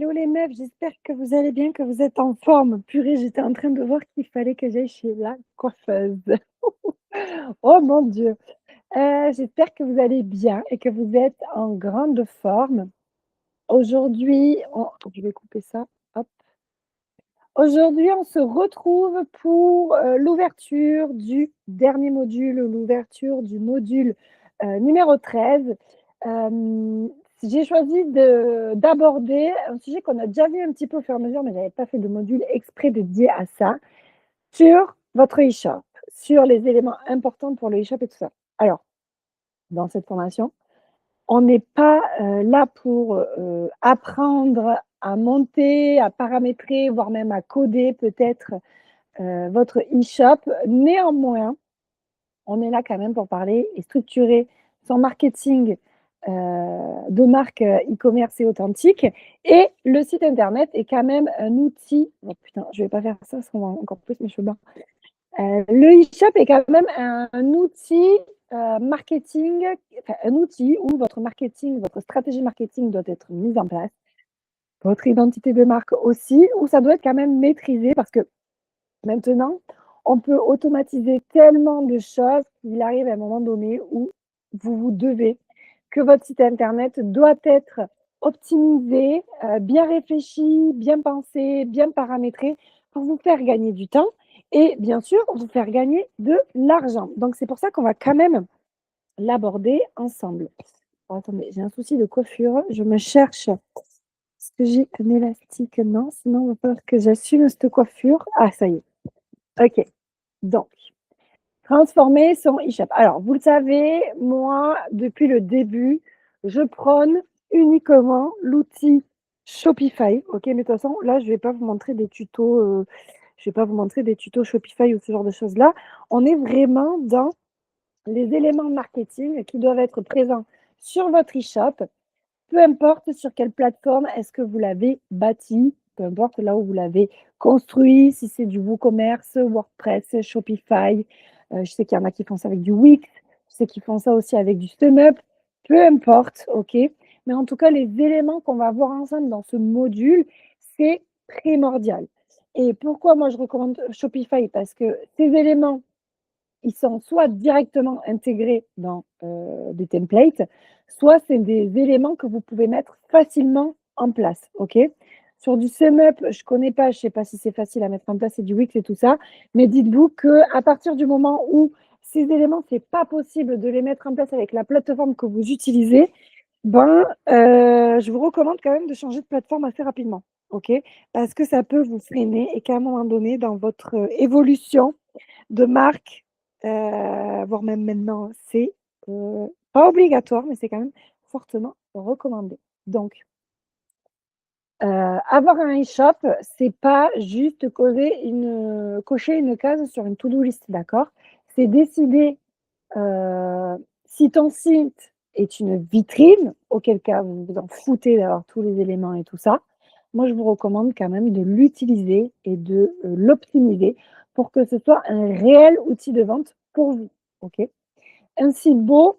Hello les meufs, j'espère que vous allez bien, que vous êtes en forme. Purée, j'étais en train de voir qu'il fallait que j'aille chez la coiffeuse. Oh mon Dieu. J'espère que vous allez bien et que vous êtes en grande forme. Aujourd'hui, je vais couper ça. Hop. Aujourd'hui, on se retrouve pour l'ouverture du dernier module, l'ouverture du module numéro 13. J'ai choisi d'aborder un sujet qu'on a déjà vu un petit peu au fur et à mesure, mais je n'avais pas fait de module exprès dédié à ça, sur votre e-shop, sur les éléments importants pour le e-shop et tout ça. Alors, dans cette formation, on n'est pas là pour apprendre à monter, à paramétrer, voire même à coder peut-être votre e-shop. Néanmoins, on est là quand même pour parler et structurer son marketing de marque e-commerce et authentique. Et le site internet est quand même un outil. Oh putain, je ne vais pas faire ça, parce qu'on va encore plus mes cheveux blancs. Le e-shop est quand même un outil marketing, enfin, un outil où votre marketing, votre stratégie marketing doit être mise en place. Votre identité de marque aussi, où ça doit être quand même maîtrisé parce que maintenant, on peut automatiser tellement de choses qu'il arrive à un moment donné où vous devez, que votre site internet doit être optimisé, bien réfléchi, bien pensé, bien paramétré pour vous faire gagner du temps et bien sûr vous faire gagner de l'argent. Donc c'est pour ça qu'on va quand même l'aborder ensemble. Alors, attendez, j'ai un souci de coiffure, je me cherche. Est-ce que j'ai un élastique? Non, sinon il va falloir que j'assume cette coiffure. Ah, ça y est. Ok, donc, transformer son e-shop. Alors, vous le savez, moi, depuis le début, je prône uniquement l'outil Shopify. Ok, mais de toute façon, là, je ne vais pas vous montrer des tutos. Je vais pas vous montrer des tutos Shopify ou ce genre de choses-là. On est vraiment dans les éléments marketing qui doivent être présents sur votre e-shop, peu importe sur quelle plateforme est-ce que vous l'avez bâti, peu importe là où vous l'avez construit, si c'est du WooCommerce, WordPress, Shopify. Je sais qu'il y en a qui font ça avec du Wix, je sais qu'ils font ça aussi avec du StumUp, peu importe, ok. Mais en tout cas, les éléments qu'on va voir ensemble dans ce module, c'est primordial. Et pourquoi moi je recommande Shopify? Parce que ces éléments, ils sont soit directement intégrés dans des templates, soit c'est des éléments que vous pouvez mettre facilement en place. Ok. Sur du SumUp, je ne connais pas, je ne sais pas si c'est facile à mettre en place, c'est du Wix et tout ça, mais dites-vous qu'à partir du moment où ces éléments, ce n'est pas possible de les mettre en place avec la plateforme que vous utilisez, je vous recommande quand même de changer de plateforme assez rapidement. Ok. Parce que ça peut vous freiner et qu'à un moment donné, dans votre évolution de marque, voire même maintenant, c'est pas obligatoire, mais c'est quand même fortement recommandé. Donc, avoir un e-shop, c'est pas juste cocher une case sur une to-do list, d'accord? C'est décider si ton site est une vitrine, auquel cas vous vous en foutez d'avoir tous les éléments et tout ça. Moi, je vous recommande quand même de l'utiliser et de l'optimiser pour que ce soit un réel outil de vente pour vous. Ok. Un site beau,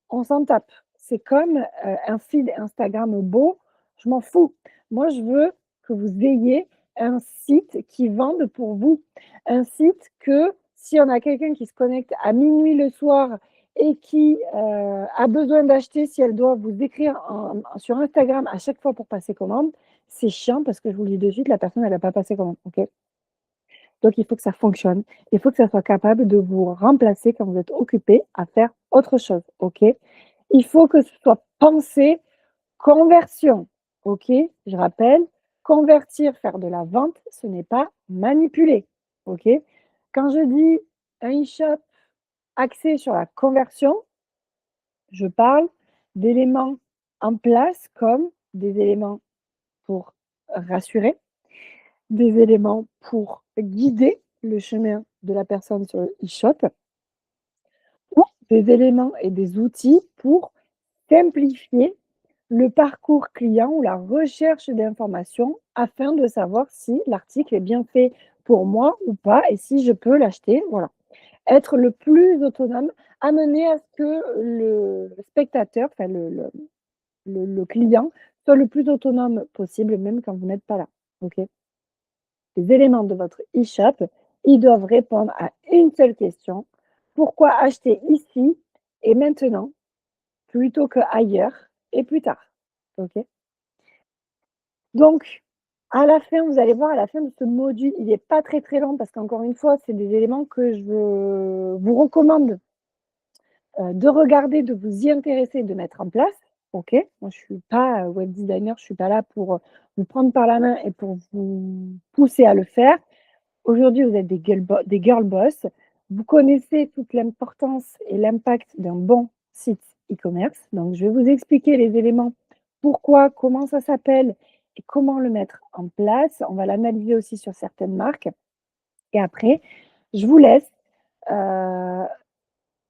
on s'en tape. C'est comme un feed Instagram beau, je m'en fous. Moi, je veux que vous ayez un site qui vende pour vous. Un site que si on a quelqu'un qui se connecte à minuit le soir et qui a besoin d'acheter, si elle doit vous écrire sur Instagram à chaque fois pour passer commande, c'est chiant parce que je vous le dis de suite, la personne, elle n'a pas passé commande. Okay. Donc, il faut que ça fonctionne. Il faut que ça soit capable de vous remplacer quand vous êtes occupé à faire autre chose. OK? Il faut que ce soit pensé conversion. OK? Je rappelle, convertir, faire de la vente, ce n'est pas manipuler. OK? Quand je dis un e-shop axé sur la conversion, je parle d'éléments en place comme des éléments pour rassurer, des éléments pour guider le chemin de la personne sur le e-shop, ou des éléments et des outils pour simplifier le parcours client ou la recherche d'informations afin de savoir si l'article est bien fait pour moi ou pas et si je peux l'acheter. Voilà. Être le plus autonome, amener à ce que le spectateur, enfin le client, soit le plus autonome possible, même quand vous n'êtes pas là. OK? Les éléments de votre e-shop, ils doivent répondre à une seule question. Pourquoi acheter ici et maintenant plutôt qu'ailleurs et plus tard? OK? Donc, à la fin, vous allez voir, à la fin de ce module, il n'est pas très, très long parce qu'encore une fois, c'est des éléments que je vous recommande de regarder, de vous y intéresser, de mettre en place. OK? Moi, je suis pas, web designer, je suis pas là pour, vous prendre par la main et pour vous pousser à le faire. Aujourd'hui, vous êtes des girl boss. Vous connaissez toute l'importance et l'impact d'un bon site e-commerce. Donc, je vais vous expliquer les éléments, pourquoi, comment ça s'appelle et comment le mettre en place. On va l'analyser aussi sur certaines marques et après, je vous laisse, heu,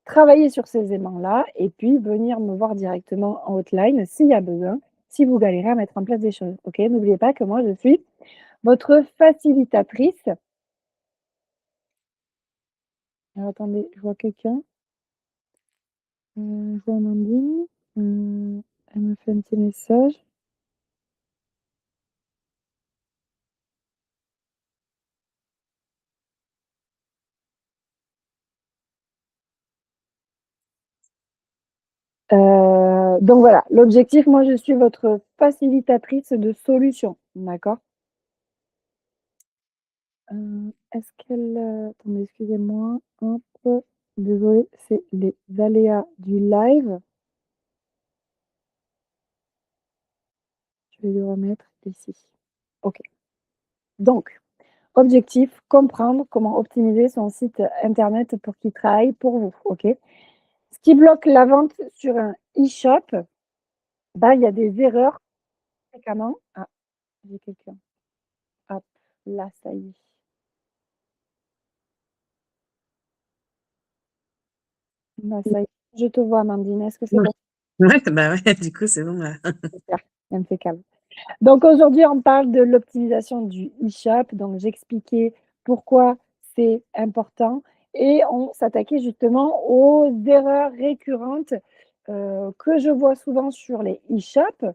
travailler sur ces éléments-là et puis venir me voir directement en hotline s'il y a besoin, si vous galérez à mettre en place des choses. OK? N'oubliez pas que moi, je suis votre facilitatrice. Alors attendez, je vois quelqu'un. Je vois Amandine. Elle me fait un petit message. Donc voilà, l'objectif, moi, je suis votre facilitatrice de solutions, d'accord? Est-ce qu'elle, attendez, excusez-moi, hop, désolée, c'est les aléas du live. Je vais le remettre ici. OK. Donc, objectif, comprendre comment optimiser son site internet pour qu'il travaille pour vous, OK? Ce qui bloque la vente sur un e-shop, bah, il y a des erreurs fréquemment. Ah, j'ai quelqu'un. Hop, là, ça y est. Là, ça y est. Je te vois, Amandine. Est-ce que c'est Ouais. bon? Ouais, bah ouais, du coup, c'est bon là. Super, impeccable. Donc aujourd'hui, on parle de l'optimisation du e-shop. Donc j'expliquais pourquoi c'est important et on s'attaquait justement aux erreurs récurrentes que je vois souvent sur les e-shops.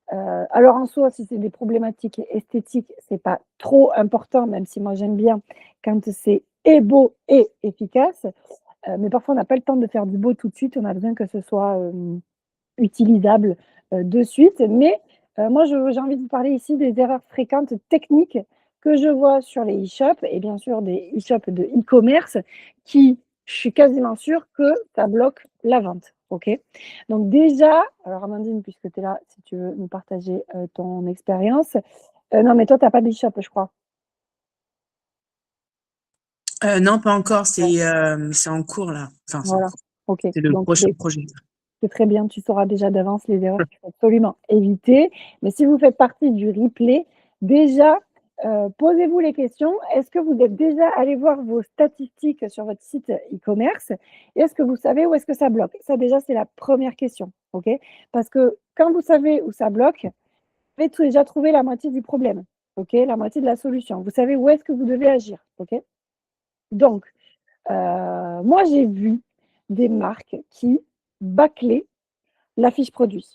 Alors en soi, si c'est des problématiques esthétiques, c'est pas trop important, même si moi j'aime bien quand c'est et beau et efficace. Mais parfois on n'a pas le temps de faire du beau tout de suite. On a besoin que ce soit utilisable de suite. Mais moi, j'ai envie de vous parler ici des erreurs fréquentes techniques que je vois sur les e-shops et bien sûr des e-shops de e-commerce qui, je suis quasiment sûre que ça bloque la vente. OK? Donc déjà, alors Amandine, puisque tu es là, si tu veux nous partager ton expérience. Non, mais toi, tu n'as pas d'e-shop, je crois. Non, pas encore, Ouais, c'est en cours là. Enfin, c'est en voilà. cours. OK. C'est le Donc, prochain projet. c'est très bien, tu sauras déjà d'avance les erreurs qu'il faut absolument éviter. Mais si vous faites partie du replay, déjà, posez-vous les questions. Est-ce que vous êtes déjà allé voir vos statistiques sur votre site e-commerce? Et est-ce que vous savez où est-ce que ça bloque? Ça déjà, c'est la première question, OK? Parce que quand vous savez où ça bloque, vous avez déjà trouvé la moitié du problème, OK? La moitié de la solution. Vous savez où est-ce que vous devez agir, OK? Donc, moi, j'ai vu des marques qui bâclaient la fiche produit,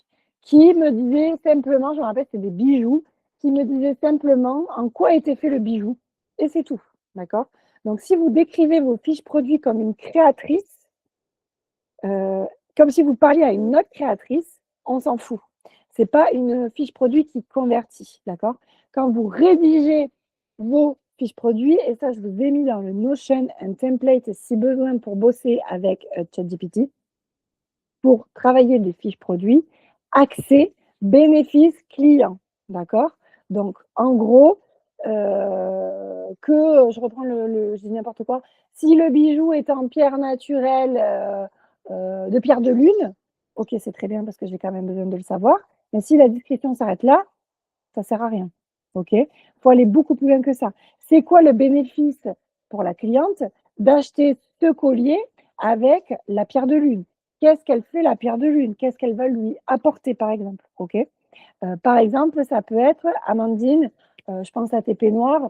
qui me disait simplement, je me rappelle, c'était des bijoux, qui me disait simplement en quoi était fait le bijou, et c'est tout, d'accord? Donc si vous décrivez vos fiches produits comme une créatrice, comme si vous parliez à une autre créatrice, on s'en fout. C'est pas une fiche produit qui convertit, d'accord? Quand vous rédigez vos fiches produits, et ça je vous ai mis dans le Notion, un template si besoin pour bosser avec ChatGPT, pour travailler des fiches produits, accès, bénéfices, clients. D'accord? Donc, en gros, je reprends je dis n'importe quoi. Si le bijou est en pierre naturelle, de pierre de lune, ok, c'est très bien parce que j'ai quand même besoin de le savoir. Mais si la description s'arrête là, ça sert à rien. OK? Il faut aller beaucoup plus loin que ça. C'est quoi le bénéfice pour la cliente d'acheter ce collier avec la pierre de lune? Qu'est-ce qu'elle fait la pierre de lune? Qu'est-ce qu'elle va lui apporter, par exemple? OK? Par exemple, ça peut être, Amandine, je pense à tes peignoirs.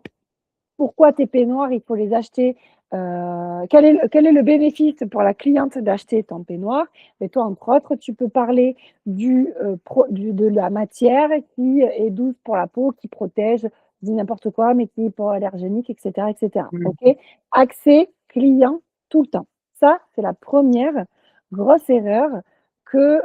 pourquoi tes peignoirs, il faut les acheter, quel est le bénéfice pour la cliente d'acheter ton peignoir? Et toi, entre autres, tu peux parler de la matière qui est douce pour la peau, qui protège, je dis n'importe quoi, mais qui est hypoallergénique, et cetera, et cetera. Mmh. OK? Accès client tout le temps. Ça, c'est la première grosse erreur que,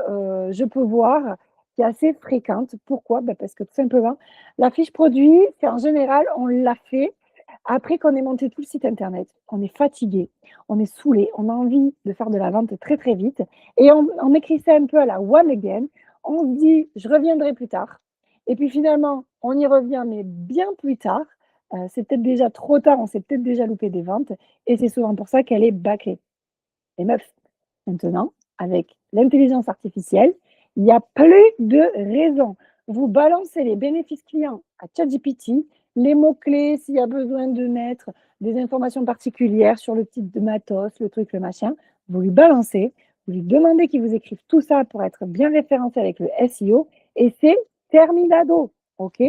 je peux voir, qui est assez fréquente. Pourquoi? Bah, parce que tout simplement, la fiche produit, c'est en général, on l'a fait après qu'on ait monté tout le site internet. On est fatigué, on est saoulé, on a envie de faire de la vente très, très vite et on écrit ça un peu à la one again. On se dit: «Je reviendrai plus tard» et puis finalement, on y revient, mais bien plus tard. C'est peut-être déjà trop tard, on s'est peut-être déjà loupé des ventes et c'est souvent pour ça qu'elle est bâclée. Les meufs, maintenant, avec l'intelligence artificielle, il n'y a plus de raison. Vous balancez les bénéfices clients à ChatGPT, les mots-clés, s'il y a besoin de mettre des informations particulières sur le type de matos, le truc, le machin, vous lui balancez, vous lui demandez qu'il vous écrive tout ça pour être bien référencé avec le SEO et c'est terminado. OK?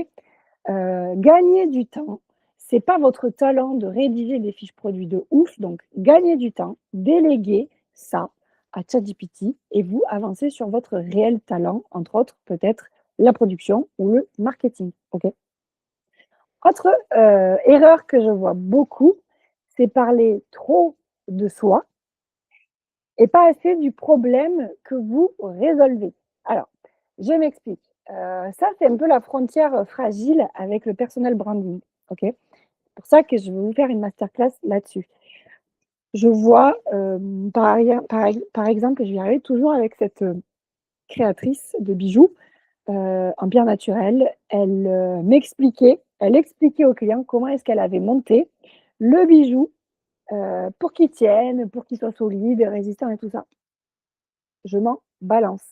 Gagner du temps, c'est pas votre talent de rédiger des fiches produits de ouf, donc gagnez du temps, déléguez ça à ChatGPT et vous avancez sur votre réel talent, entre autres peut-être la production ou le marketing. OK? Autre, erreur que je vois beaucoup, c'est parler trop de soi et pas assez du problème que vous résolvez. Alors, je m'explique. Ça, c'est un peu la frontière, fragile avec le personal branding, OK? C'est pour ça que je vais vous faire une masterclass là-dessus. Je vois, par exemple, je vais y arriver toujours avec cette, créatrice de bijoux, en pierre naturelle. Elle expliquait au client comment est-ce qu'elle avait monté le bijou, pour qu'il tienne, pour qu'il soit solide, résistant et tout ça. Je m'en balance.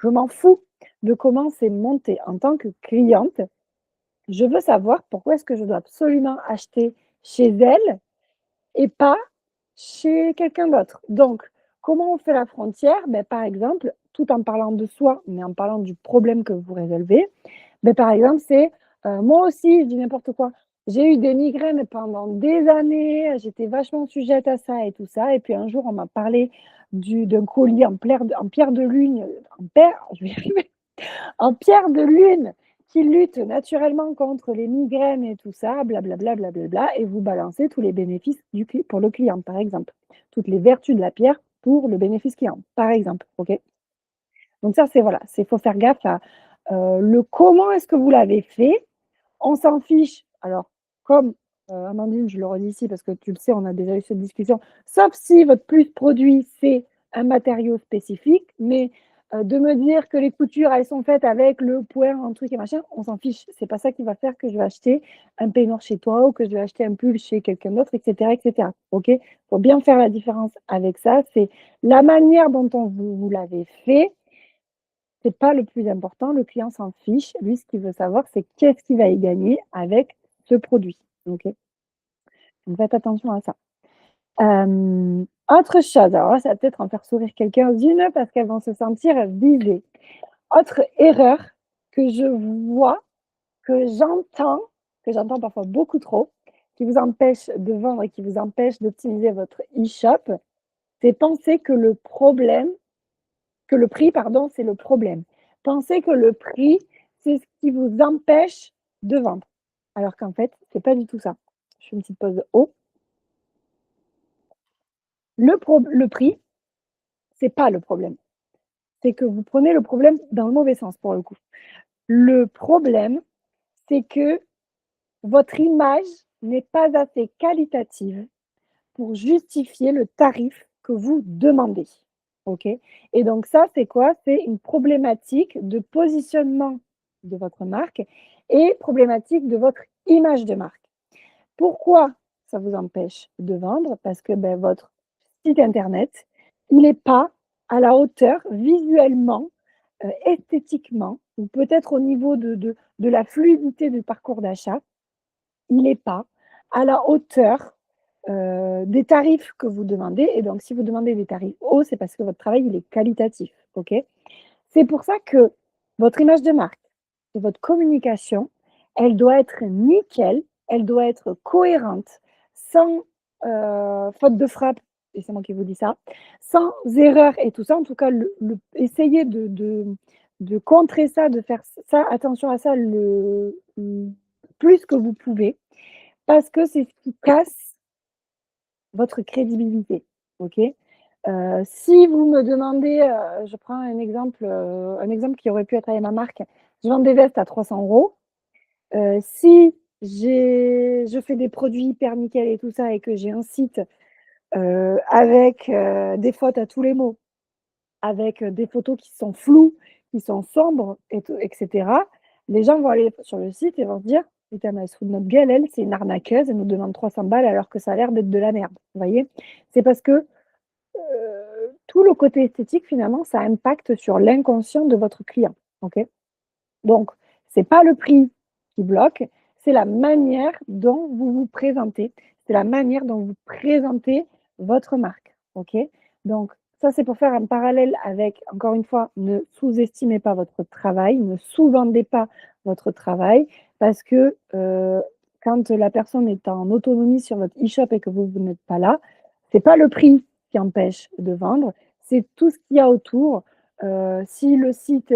Je m'en fous de comment c'est monté. En tant que cliente, je veux savoir pourquoi est-ce que je dois absolument acheter chez elle et pas chez quelqu'un d'autre. Donc, comment on fait la frontière? Ben, par exemple, tout en parlant de soi, mais en parlant du problème que vous résolvez. Ben, par exemple, c'est moi aussi, je dis n'importe quoi. J'ai eu des migraines pendant des années, j'étais vachement sujette à ça et tout ça. Et puis un jour, on m'a parlé d'un collier en pierre de lune, je vais y arriver, en pierre de lune qui lutte naturellement contre les migraines et tout ça, blablabla, blablabla, et vous balancez tous les bénéfices pour le client, par exemple. Toutes les vertus de la pierre pour le bénéfice client, par exemple. OK? Donc ça, c'est voilà, c'est faut faire gaffe à le comment est-ce que vous l'avez fait. On s'en fiche. Alors, comme Amandine, je le redis ici parce que tu le sais, on a déjà eu cette discussion, sauf si votre plus produit, c'est un matériau spécifique, mais de me dire que les coutures, elles sont faites avec le point, un truc et machin, on s'en fiche. C'est pas ça qui va faire que je vais acheter un peignoir chez toi ou que je vais acheter un pull chez quelqu'un d'autre, etc., etc. OK? Faut bien faire la différence avec ça. C'est la manière dont vous l'avez fait, c'est pas le plus important, le client s'en fiche. Lui, ce qu'il veut savoir, c'est qu'est-ce qu'il va y gagner avec ce produit. OK? Donc faites attention à ça. Autre chose, alors là, ça va peut-être en faire sourire quelques-unes parce qu'elles vont se sentir visées. Autre erreur que je vois, que j'entends parfois beaucoup trop, qui vous empêche de vendre et qui vous empêche d'optimiser votre e-shop, c'est penser que le prix, pardon, c'est le problème. Pensez que le prix, c'est ce qui vous empêche de vendre. Alors qu'en fait, c'est pas du tout ça. Je fais une petite pause haut. Le prix, c'est pas le problème. C'est que vous prenez le problème dans le mauvais sens pour le coup. Le problème, c'est que votre image n'est pas assez qualitative pour justifier le tarif que vous demandez. OK? Et donc ça, c'est quoi? C'est une problématique de positionnement de votre marque et problématique de votre image de marque. Pourquoi ça vous empêche de vendre? Parce que, ben, votre site internet, il n'est pas à la hauteur visuellement, esthétiquement ou peut-être au niveau de la fluidité du parcours d'achat, il n'est pas à la hauteur des tarifs que vous demandez et donc si vous demandez des tarifs hauts, c'est parce que votre travail, il est qualitatif, OK? C'est pour ça que votre image de marque et votre communication, elle doit être nickel elle doit être cohérente, sans faute de frappe, et c'est moi qui vous dis ça, sans erreur et tout ça. En tout cas, essayez de contrer ça, de faire ça, attention à ça le plus que vous pouvez, parce que c'est ce qui casse votre crédibilité, OK? Si vous me demandez, je prends un exemple qui aurait pu être avec ma marque. Je vends des vestes à 300 €. Si je fais des produits hyper nickel et tout ça et que j'ai un site, avec, des fautes à tous les mots, avec, des photos qui sont floues, qui sont sombres et cetera, les gens vont aller sur le site et vont se dire: «Putain, mais elle se fout de notre gueule, elle, c'est une arnaqueuse, elle nous demande 300 balles alors que ça a l'air d'être de la merde». Vous voyez? C'est parce que, tout le côté esthétique finalement, ça impacte sur l'inconscient de votre client, OK? Donc, c'est pas le prix qui bloque, c'est la manière dont vous vous présentez, c'est la manière dont vous présentez votre marque, OK? Donc ça, c'est pour faire un parallèle avec, encore une fois, ne sous-estimez pas votre travail, ne sous-vendez pas votre travail parce que, quand la personne est en autonomie sur votre e-shop et que vous n'êtes pas là, c'est pas le prix qui empêche de vendre, c'est tout ce qu'il y a autour. Si le site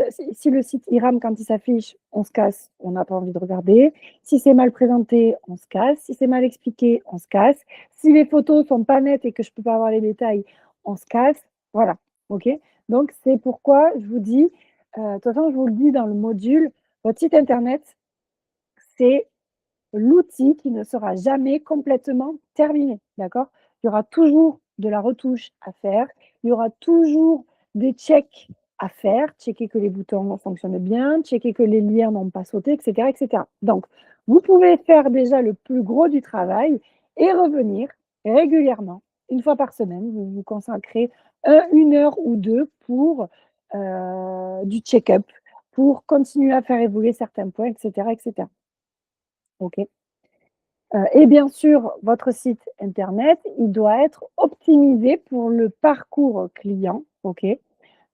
il rame quand il s'affiche, on se casse, on n'a pas envie de regarder. Si c'est mal présenté, on se casse. Si c'est mal expliqué, on se casse. Si les photos sont pas nettes et que je peux pas avoir les détails, on se casse. Voilà, OK? Donc c'est pourquoi je vous dis, de toute façon, je vous le dis dans le module, votre site internet, c'est l'outil qui ne sera jamais complètement terminé, d'accord? Il y aura toujours de la retouche à faire, il y aura toujours des checks à faire, checker que les boutons fonctionnent bien, checker que les liens n'ont pas sauté, et cetera, et cetera. Donc, vous pouvez faire déjà le plus gros du travail et revenir régulièrement, une fois par semaine. Vous vous consacrez 1 heure ou 2 pour, du check-up, pour continuer à faire évoluer certains points, et cetera, et cetera. OK? Et bien sûr, votre site internet, il doit être optimisé pour le parcours client, OK?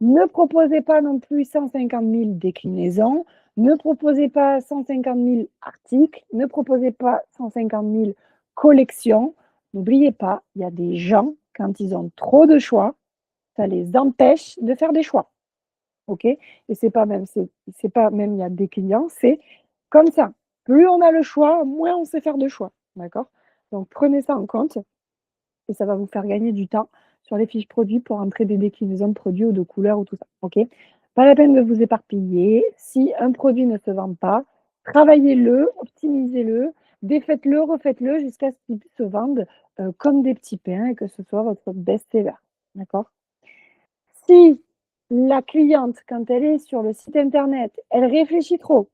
Ne proposez pas non plus 150 000 déclinaisons, ne proposez pas 150 000 articles, ne proposez pas 150 000 collections. N'oubliez pas, il y a des gens, quand ils ont trop de choix, ça les empêche de faire des choix, OK? Et c'est pas même il y a des clients, c'est comme ça. Plus on a le choix, moins on sait faire de choix, d'accord? Donc prenez ça en compte et ça va vous faire gagner du temps sur les fiches produits pour entrer des déclinaisons de produits ou de couleurs ou tout ça, OK? Pas la peine de vous éparpiller. Si un produit ne se vend pas, travaillez-le, optimisez-le, défaites-le, refaites-le jusqu'à ce qu'il se vende, comme des petits pains et que ce soit votre best-seller, d'accord? Si la cliente, quand elle est sur le site internet, elle réfléchit trop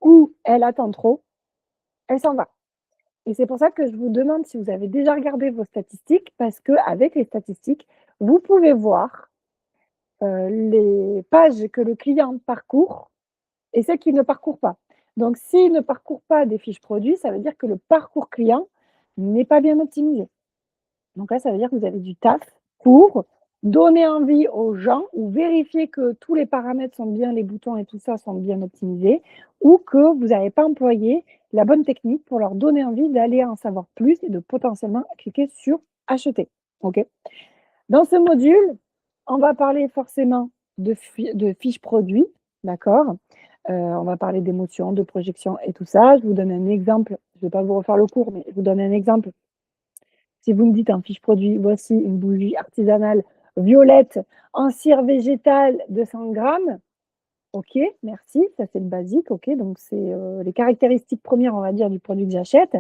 ou elle attend trop, elle s'en va. Et c'est pour ça que je vous demande si vous avez déjà regardé vos statistiques, parce qu'avec les statistiques, vous pouvez voir, les pages que le client parcourt et celles qu'il ne parcourt pas. Donc s'il ne parcourt pas des fiches produits, ça veut dire que le parcours client n'est pas bien optimisé. Donc là, ça veut dire que vous avez du taf pour donner envie aux gens ou vérifier que tous les paramètres sont bien, les boutons et tout ça sont bien optimisés, ou que vous n'avez pas employé la bonne technique pour leur donner envie d'aller en savoir plus et de potentiellement cliquer sur acheter. OK? Dans ce module, on va parler forcément de fiches produits, d'accord? On va parler d'émotions, de projections et tout ça. Je vous donne un exemple. Je ne vais pas vous refaire le cours, mais je vous donne un exemple. Si vous me dites en fiche produit, voici une bougie artisanale violette en cire végétale de 100 grammes. OK, merci, ça c'est le basique. OK, donc c'est les caractéristiques premières, on va dire, du produit que j'achète.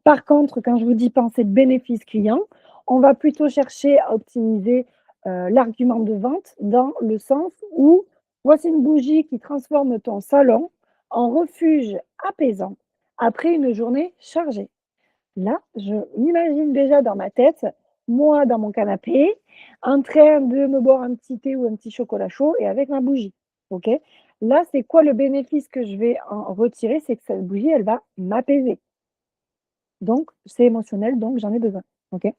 Par contre, quand je vous dis penser de bénéfice client, on va plutôt chercher à optimiser l'argument de vente dans le sens où voici une bougie qui transforme ton salon en refuge apaisant après une journée chargée. Là, je m'imagine déjà dans ma tête, moi dans mon canapé, en train de me boire un petit thé ou un petit chocolat chaud et avec ma bougie. OK? Là, c'est quoi le bénéfice que je vais en retirer? C'est que cette bougie, elle va m'apaiser. Donc, c'est émotionnel, donc j'en ai besoin. OK?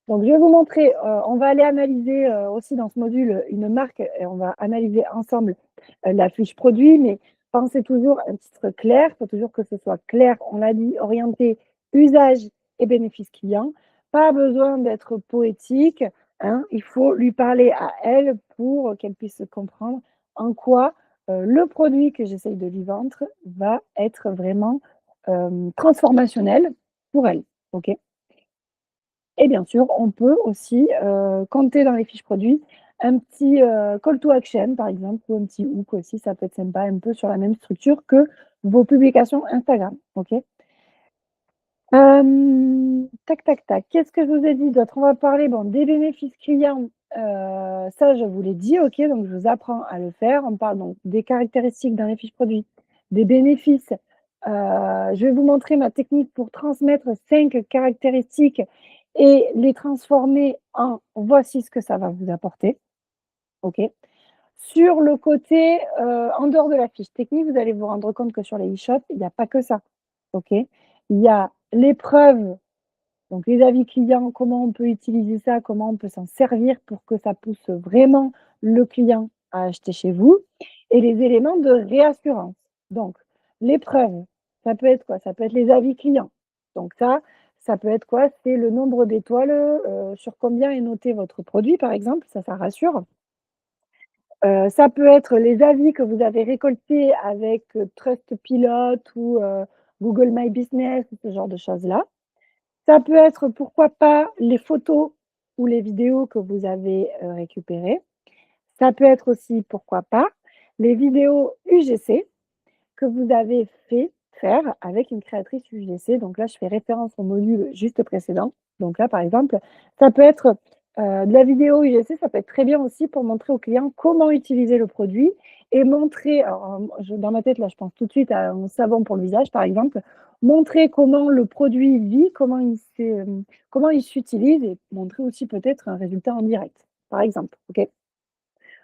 Donc, je vais vous montrer, on va aller analyser aussi dans ce module une marque et on va analyser ensemble la fiche produit. Mais Pensez toujours un titre clair, il faut toujours que ce soit clair, on l'a dit, orienté usage et bénéfice client. Pas besoin d'être poétique, hein, il faut lui parler à elle pour qu'elle puisse comprendre en quoi, le produit que j'essaye de lui vendre va être vraiment, transformationnel pour elle, OK? Et bien sûr, on peut aussi, compter dans les fiches produits un petit, call to action par exemple ou un petit hook aussi, ça peut être sympa, un peu sur la même structure que vos publications Instagram, OK? Tac, tac, tac. Qu'est-ce que je vous ai dit d'autre? On va parler, bon, des bénéfices clients, ça je vous l'ai dit, OK, donc je vous apprends à le faire. On parle donc des caractéristiques dans les fiches produits, des bénéfices. Je vais vous montrer ma technique pour transmettre 5 caractéristiques et les transformer en voici ce que ça va vous apporter, OK? Sur le côté, en dehors de la fiche technique, vous allez vous rendre compte que sur les e-shops, il y a pas que ça, OK? Il y a l'épreuve, donc les avis clients, comment on peut utiliser ça, comment on peut s'en servir pour que ça pousse vraiment le client à acheter chez vous et les éléments de réassurance. Donc l'épreuve, ça peut être quoi? Ça peut être les avis clients. Donc ça peut être quoi? C'est le nombre d'étoiles, sur combien est noté votre produit, par exemple, ça rassure. Ça peut être les avis que vous avez récoltés avec, Trustpilot ou, Google My Business, ce genre de choses-là. Ça peut être, pourquoi pas, les photos ou les vidéos que vous avez, récupérées. Ça peut être aussi, pourquoi pas, les vidéos UGC que vous avez fait faire avec une créatrice UGC. Donc là, je fais référence au module juste précédent. Donc là, par exemple, ça peut être, de la vidéo UGC, ça peut être très bien aussi pour montrer au client comment utiliser le produit et montrer alors, je dans ma tête, là, je pense tout de suite à un savon pour le visage, par exemple. Montrer comment le produit vit, comment il s'utilise et montrer aussi peut-être un résultat en direct, par exemple, OK?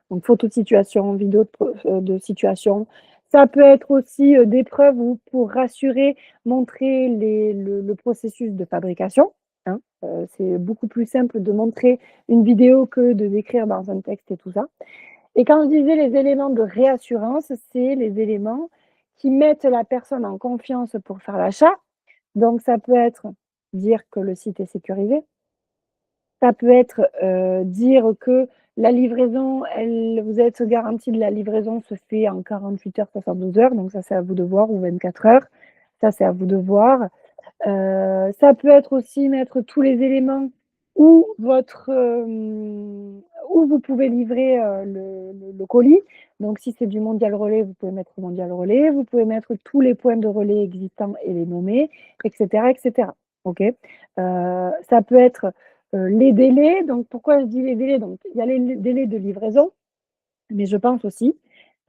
Donc photo de situation, vidéo de situation. Ça peut être aussi, des preuves ou pour rassurer, montrer le processus de fabrication, hein. C'est beaucoup plus simple de montrer une vidéo que de décrire dans un texte et tout ça. Et quand je disais les éléments de réassurance, c'est les éléments qui mettent la personne en confiance pour faire l'achat. Donc ça peut être dire que le site est sécurisé, ça peut être, dire que la livraison, elle vous êtes garantie de la livraison se fait en 48 heures, 72 heures, donc ça, c'est à vous de voir ou 24 heures. Ça, c'est à vous de voir. Ça peut être aussi mettre tous les éléments où votre, où vous pouvez livrer, le colis. Donc si c'est du Mondial Relais, vous pouvez mettre Mondial Relais. Vous pouvez mettre tous les points de relais existants et les nommer et cetera et cetera. OK? Ça peut être, les délais. Donc pourquoi je dis les délais? Donc il y a les délais de livraison, mais je pense aussi,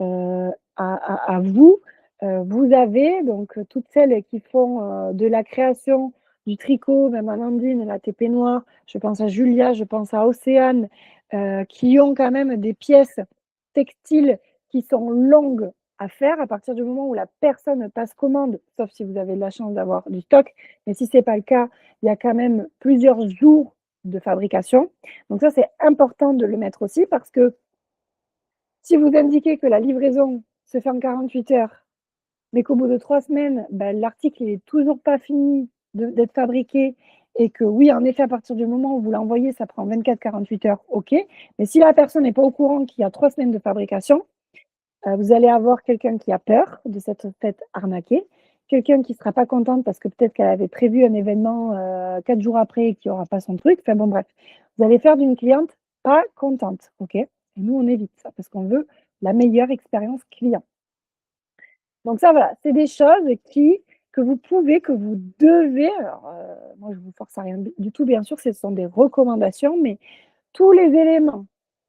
à vous. Vous avez donc, toutes celles qui font, de la création, du tricot, même Amandine, la TP Noire, je pense à Julia, je pense à Océane, qui ont quand même des pièces textiles qui sont longues à faire à partir du moment où la personne passe commande, sauf si vous avez de la chance d'avoir du stock, mais si c'est pas le cas, il y a quand même plusieurs jours de fabrication. Donc ça, c'est important de le mettre aussi parce que si vous indiquez que la livraison se fait en 48 heures, mais qu'au bout de 3 semaines, bah, l'article il est toujours pas fini d'être fabriqué et que oui, en effet, à partir du moment où vous l'envoyez, ça prend 24-48 heures, OK. Mais si la personne n'est pas au courant qu'il y a 3 semaines de fabrication, vous allez avoir quelqu'un qui a peur de s'être fait arnaquer, quelqu'un qui sera pas contente parce que peut-être qu'elle avait prévu un événement, 4 jours après et qui aura pas son truc. Enfin bon, bref. Vous allez faire d'une cliente pas contente, OK? Et nous, on évite ça parce qu'on veut la meilleure expérience client. Donc ça, voilà, c'est des choses que vous pouvez, que vous devez alors, moi, je vous force à rien du tout, bien sûr, ce sont des recommandations, mais tous les éléments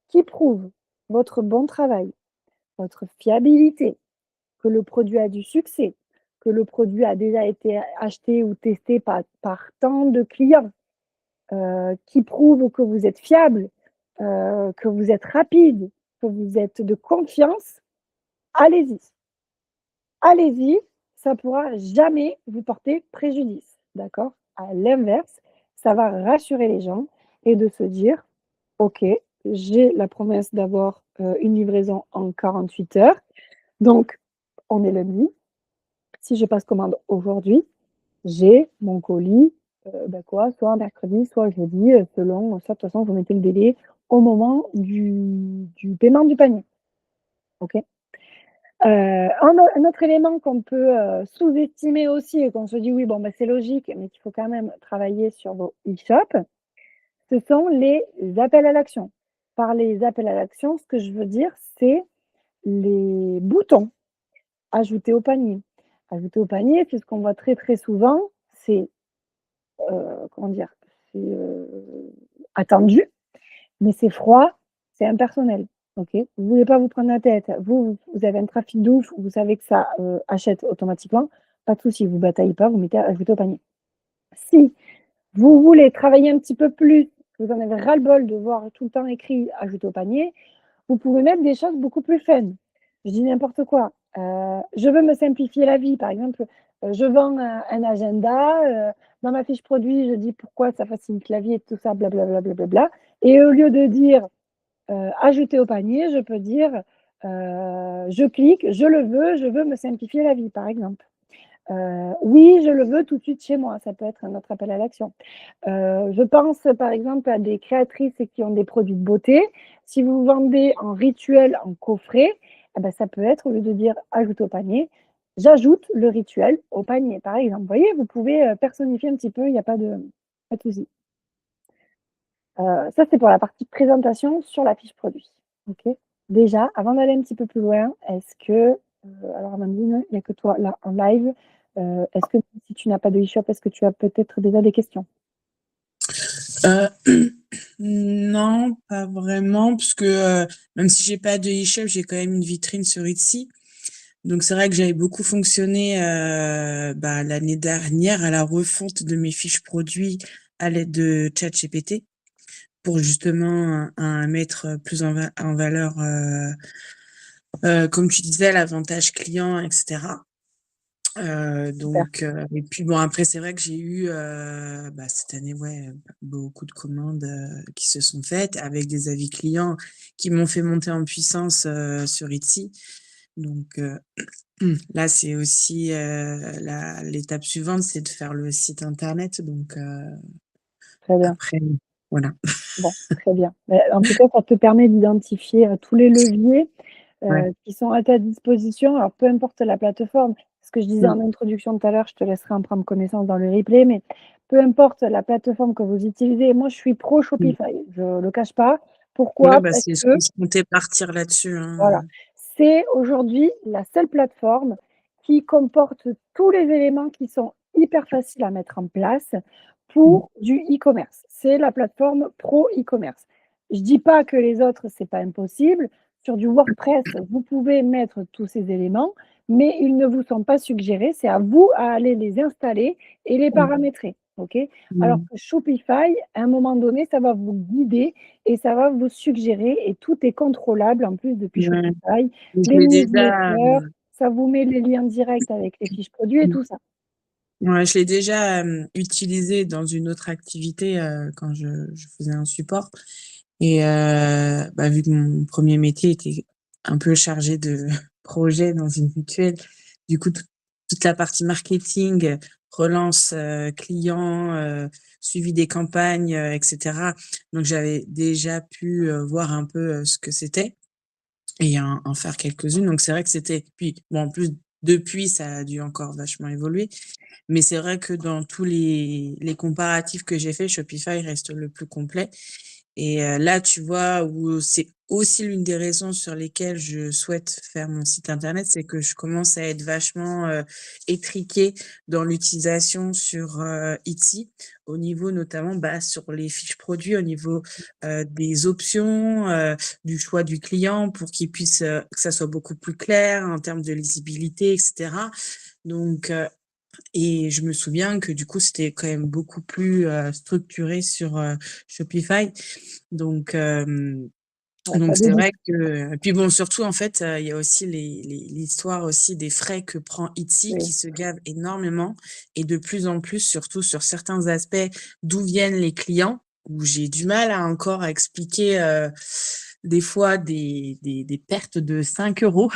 qui prouvent votre bon travail, votre fiabilité, que le produit a du succès, que le produit a déjà été acheté ou testé par tant de clients, qui prouvent que vous êtes fiable, que vous êtes rapide, que vous êtes de confiance, allez-y. Allez-y, ça pourra jamais vous porter préjudice, d'accord? À l'inverse, ça va rassurer les gens et de se dire: «OK, j'ai la promesse d'avoir, une livraison en 48 heures, donc on est lundi. Si je passe commande aujourd'hui, j'ai mon colis, soit mercredi, soit jeudi, selon ça, de toute façon, vous mettez le délai au moment du paiement du panier. OK? Un autre élément qu'on peut, sous-estimer aussi et qu'on se dit: «Oui, bon, bah, c'est logique», mais qu'il faut quand même travailler sur vos e-shops, ce sont les appels à l'action. Par les appels à l'action, ce que je veux dire, c'est les boutons «Ajouter au panier». Ajouter au panier, c'est ce qu'on voit très, très souvent, c'est, comment dire? C'est, attendu, mais c'est froid, c'est impersonnel, OK? Vous voulez pas vous prendre la tête, vous avez un trafic de ouf, vous savez que ça, achète automatiquement, pas de souci, vous bataillez pas, vous mettez ajouter au panier. Si vous voulez travailler un petit peu plus, vous en avez ras-le-bol de voir tout le temps écrit ajouter au panier, vous pouvez mettre des choses beaucoup plus fun. Je dis n'importe quoi, je veux me simplifier la vie, par exemple, je vends un agenda, dans ma fiche produit, je dis pourquoi ça facilite la vie et tout ça, bla et au lieu de dire, ajouter au panier, je peux dire, je clique, je veux me simplifier la vie, par exemple. Oui, je le veux tout de suite chez moi, ça peut être un autre appel à l'action. Je pense par exemple à des créatrices qui ont des produits de beauté. Si vous vendez en rituel, en coffret, eh bah, ça peut être au lieu de dire: «Ajoute au panier», j'ajoute le rituel au panier, par exemple. Vous voyez, vous pouvez, personnifier un petit peu, il y a pas de souci. Ça, c'est pour la partie présentation sur la fiche produit. OK? Déjà, avant d'aller un petit peu plus loin, est-ce que, alors Amandine, il y a que toi là en live, est-ce que si tu n'as pas de e-shop, est-ce que tu as peut-être déjà des questions? Euh, non, pas vraiment, parce que même si j'ai pas de e-shop, j'ai quand même une vitrine sur Etsy. Donc c'est vrai que j'avais beaucoup fonctionné l'année dernière à la refonte de mes fiches produits à l'aide de ChatGPT pour justement mettre plus en valeur, comme tu disais, l'avantage client, etc. Super, Et puis bon, après, c'est vrai que j'ai eu cette année, ouais, beaucoup de commandes qui se sont faites avec des avis clients qui m'ont fait monter en puissance sur Etsy. Donc là, c'est aussi l'étape suivante, c'est de faire le site internet. Donc très bien. après, voilà. Bon, très bien. En tout cas, ça te permet d'identifier, tous les leviers, Ouais. qui sont à ta disposition. Alors peu importe la plateforme, ce que je disais Mm. en introduction tout à l'heure, je te laisserai en prendre connaissance dans le replay, mais peu importe la plateforme que vous utilisez, moi je suis pro Mm. Shopify, je le cache pas. Ouais, Pourquoi? Parce c'est, que je comptais partir là-dessus, voilà, hein. c'est aujourd'hui la seule plateforme qui comporte tous les éléments qui sont hyper faciles à mettre en place Mm. pour du e-commerce. C'est la plateforme pro e-commerce. Je dis pas que les autres, c'est pas impossible. Sur du WordPress, vous pouvez mettre tous ces éléments, mais ils ne vous sont pas suggérés. C'est à vous à aller les installer et les Mm. paramétrer. OK? Alors Mm. que Shopify, à un moment donné, ça va vous guider et ça va vous suggérer et tout est contrôlable en plus depuis Ouais. Shopify. Je Les l'ai déjà. newsletters, ça vous met les liens directs avec les fiches produits et tout ça. Ouais, je l'ai déjà utilisé dans une autre activité quand je faisais un support. Et vu que mon premier métier était un peu chargé de projets dans une mutuelle, du coup, toute la partie marketing, relance client, suivi des campagnes, etc. Donc, j'avais déjà pu voir un peu ce que c'était et en faire quelques-unes. Donc, c'est vrai que c'était. Puis, bon, en plus, depuis, ça a dû encore vachement évoluer. Mais c'est vrai que dans tous les comparatifs que j'ai faits, Shopify reste le plus complet. Et là, tu vois, où c'est aussi l'une des raisons sur lesquelles je souhaite faire mon site internet, c'est que je commence à être vachement étriquée dans l'utilisation sur Etsy, au niveau notamment sur les fiches produits, au niveau des options, du choix du client pour qu'il puisse, que ça soit beaucoup plus clair en termes de lisibilité, etc. Donc, et je me souviens que du coup, c'était quand même beaucoup plus structuré sur Shopify. Donc, Ouais, ça c'est débute. vrai que. Puis bon, surtout, en fait, il y a aussi l'histoire aussi des frais que prend Etsy Oui. qui se gavent énormément et de plus en plus, surtout sur certains aspects, d'où viennent les clients, où j'ai du mal encore à expliquer des fois des pertes de 5 euros.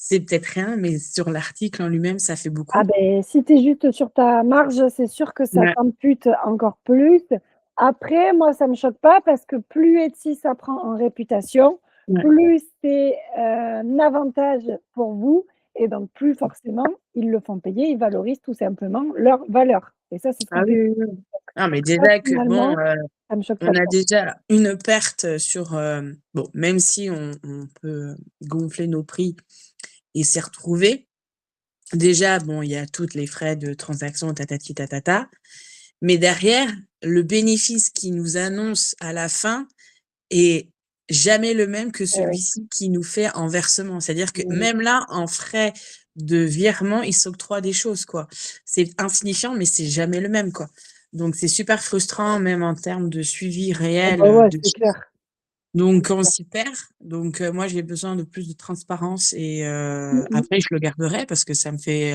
c'est peut-être rien, mais sur l'article en lui-même, ça fait Ah beaucoup. ben, si tu es juste sur ta marge, c'est sûr que ça Ouais, t'ampute encore plus. Après, moi, ça me choque pas parce que plus Etsy ça prend en réputation, ouais. plus c'est un avantage pour vous et donc plus forcément, ils le font payer, ils valorisent tout simplement leur valeur et ça, c'est ce Ah qu'on oui, fait. oui, oui. Ah, mais Ça, déjà que bon, finalement, ça me choque pas on a trop. déjà une perte sur, bon, même si on peut gonfler nos prix et s'y retrouver. Déjà, bon, il y a toutes les frais de transaction, tatati tatata, mais derrière, le bénéfice qu'ils nous annoncent à la fin est jamais le même que Eh oui. celui-ci qui nous fait en versement. C'est-à-dire que Mmh. même là, en frais de virement, ils s'octroient des choses, quoi. C'est insignifiant, mais c'est jamais le même, quoi. Donc c'est super frustrant, même en termes de suivi Ah réel, bah ouais, de c'est clair, chiffres. Donc c'est on clair. s'y perd. Donc moi, j'ai besoin de plus de transparence et Mmh mh. après je le garderai parce que ça me fait,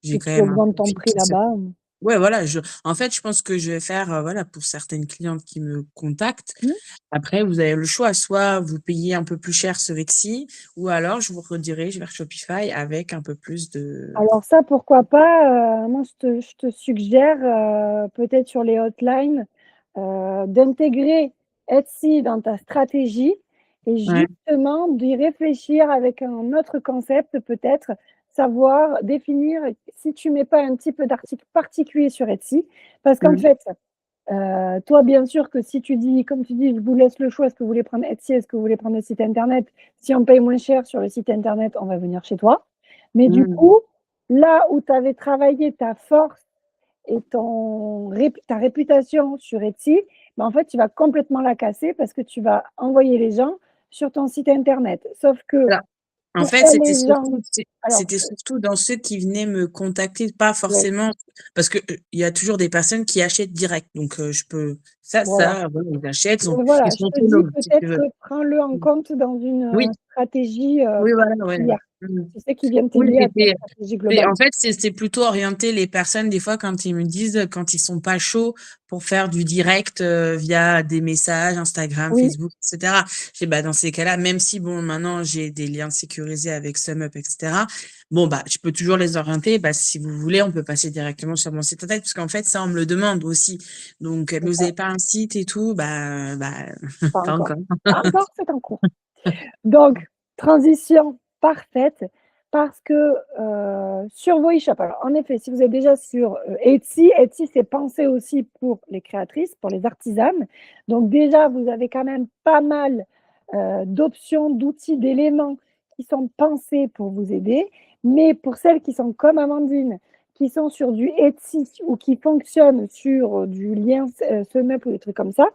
j'ai Si quand tu même un augmentes ton profit prix qui se là-bas, ouais, voilà, en fait, je pense que je vais faire, voilà, pour certaines clientes qui me contactent, mmh. après vous avez le choix, soit vous payez un peu plus cher ce Vexi ou alors je vous redirige vers Shopify avec un peu plus de Alors ça, pourquoi pas, moi je te suggère, peut-être sur les hotlines, d'intégrer Etsy dans ta stratégie et ouais. justement d'y réfléchir avec un autre concept peut-être, savoir définir si tu mets pas un type d'article particulier sur Etsy. Parce qu'en Mmh. fait, toi bien sûr que si tu dis comme tu dis: «Je vous laisse le choix, est-ce que vous voulez prendre Etsy? Est-ce que vous voulez prendre le site internet?» Si on paye moins cher sur le site internet, on va venir chez toi. Mais du Mmh. coup, là où tu avais travaillé ta force et ta réputation sur Etsy, bah, en fait, tu vas complètement la casser parce que tu vas envoyer les gens sur ton site internet. Sauf que Voilà. En fait, pourquoi les gens alors c'était surtout dans ceux qui venaient me contacter, pas ouais, forcément parce que, il y a toujours des personnes qui achètent direct, donc je peux voilà. voilà, ils achètent, Mais ils voilà, je sont te dis autonomes si tu peut-être veux. prends-le en Mmh. compte dans une, Oui, stratégie, oui, voilà, ouais. particulière. Mmh. Tu sais, qui vienne Oui, t'aider à ta c'était stratégie c'est globale. en fait, c'est plutôt orienter les personnes des fois quand ils me disent, quand ils sont pas chauds pour faire du direct, via des messages Instagram, Oui, Facebook et cetera. Je dis: «Bah, dans ces cas-là, même si bon, maintenant j'ai des liens sécurisés avec SumUp et cetera, bon, bah, je peux toujours les orienter. Bah, si vous voulez, on peut passer directement sur mon site internet», parce qu'en fait, ça, on me le demande aussi. Donc: «Mais c'est vous ça. avez pas un site et tout?» Bah, Pas pas encore. encore. Pas encore, c'est en cours. Donc, transition parfaite parce que, sur vos e-shops alors en effet, si vous êtes déjà sur, Etsy, Etsy c'est pensé aussi pour les créatrices, pour les artisanes. Donc déjà, vous avez quand même pas mal, d'options, d'outils, d'éléments qui sont pensés pour vous aider. Mais pour celles qui sont comme Amandine, qui sont sur du Etsy ou qui fonctionnent sur, du lien SumUp ou des trucs comme ça,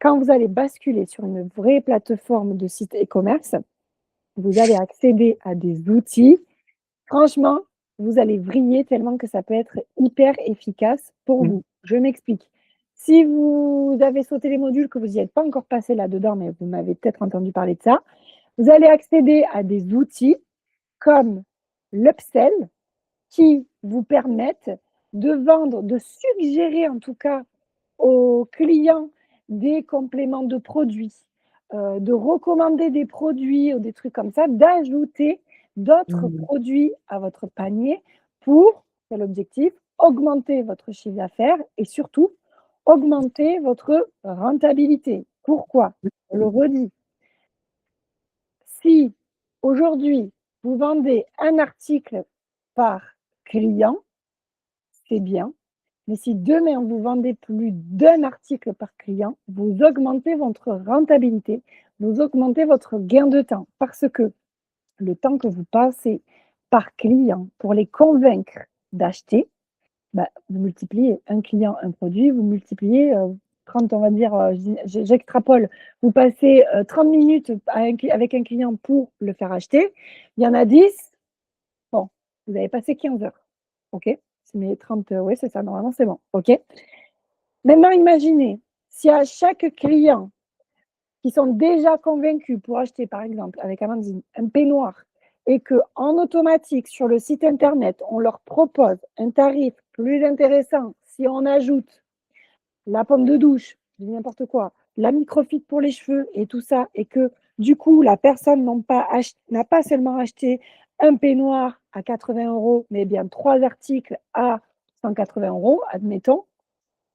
quand vous allez basculer sur une vraie plateforme de site e-commerce, vous allez accéder à des outils. Franchement, vous allez vriller tellement que ça peut être hyper efficace pour Mmh. vous. Je m'explique. Si vous avez sauté les modules, que vous n'y êtes pas encore passé là-dedans, mais vous m'avez peut-être entendu parler de ça, vous allez accéder à des outils comme l'upsell qui vous permettent de vendre, de suggérer en tout cas aux clients des compléments de produits, de recommander des produits ou des trucs comme ça, d'ajouter d'autres Mmh. produits à votre panier pour, quel objectif? Augmenter votre chiffre d'affaires et surtout augmenter votre rentabilité. Pourquoi? Je le redis, si aujourd'hui vous vendez un article par client, c'est bien. Mais si demain vous vendez plus d'un article par client, vous augmentez votre rentabilité, vous augmentez votre gain de temps parce que le temps que vous passez par client pour les convaincre d'acheter, bah, vous multipliez un client, un produit, vous multipliez 30, on va dire, j'extrapole, vous passez 30 minutes avec un client pour le faire acheter, il y en a 10. Bon, vous avez passé 15 heures. OK. Mais 30, oui, c'est ça, normalement, c'est bon. OK. Maintenant, imaginez si à chaque client qui sont déjà convaincus pour acheter, par exemple, avec Amandine, un peignoir et qu'en automatique, sur le site internet, on leur propose un tarif plus intéressant si on ajoute la pomme de douche, je dis n'importe quoi, la microfibre pour les cheveux et tout ça, et que Du coup, la personne n'a pas seulement acheté un peignoir à 80 €, mais bien 3 articles à 180 €, admettons,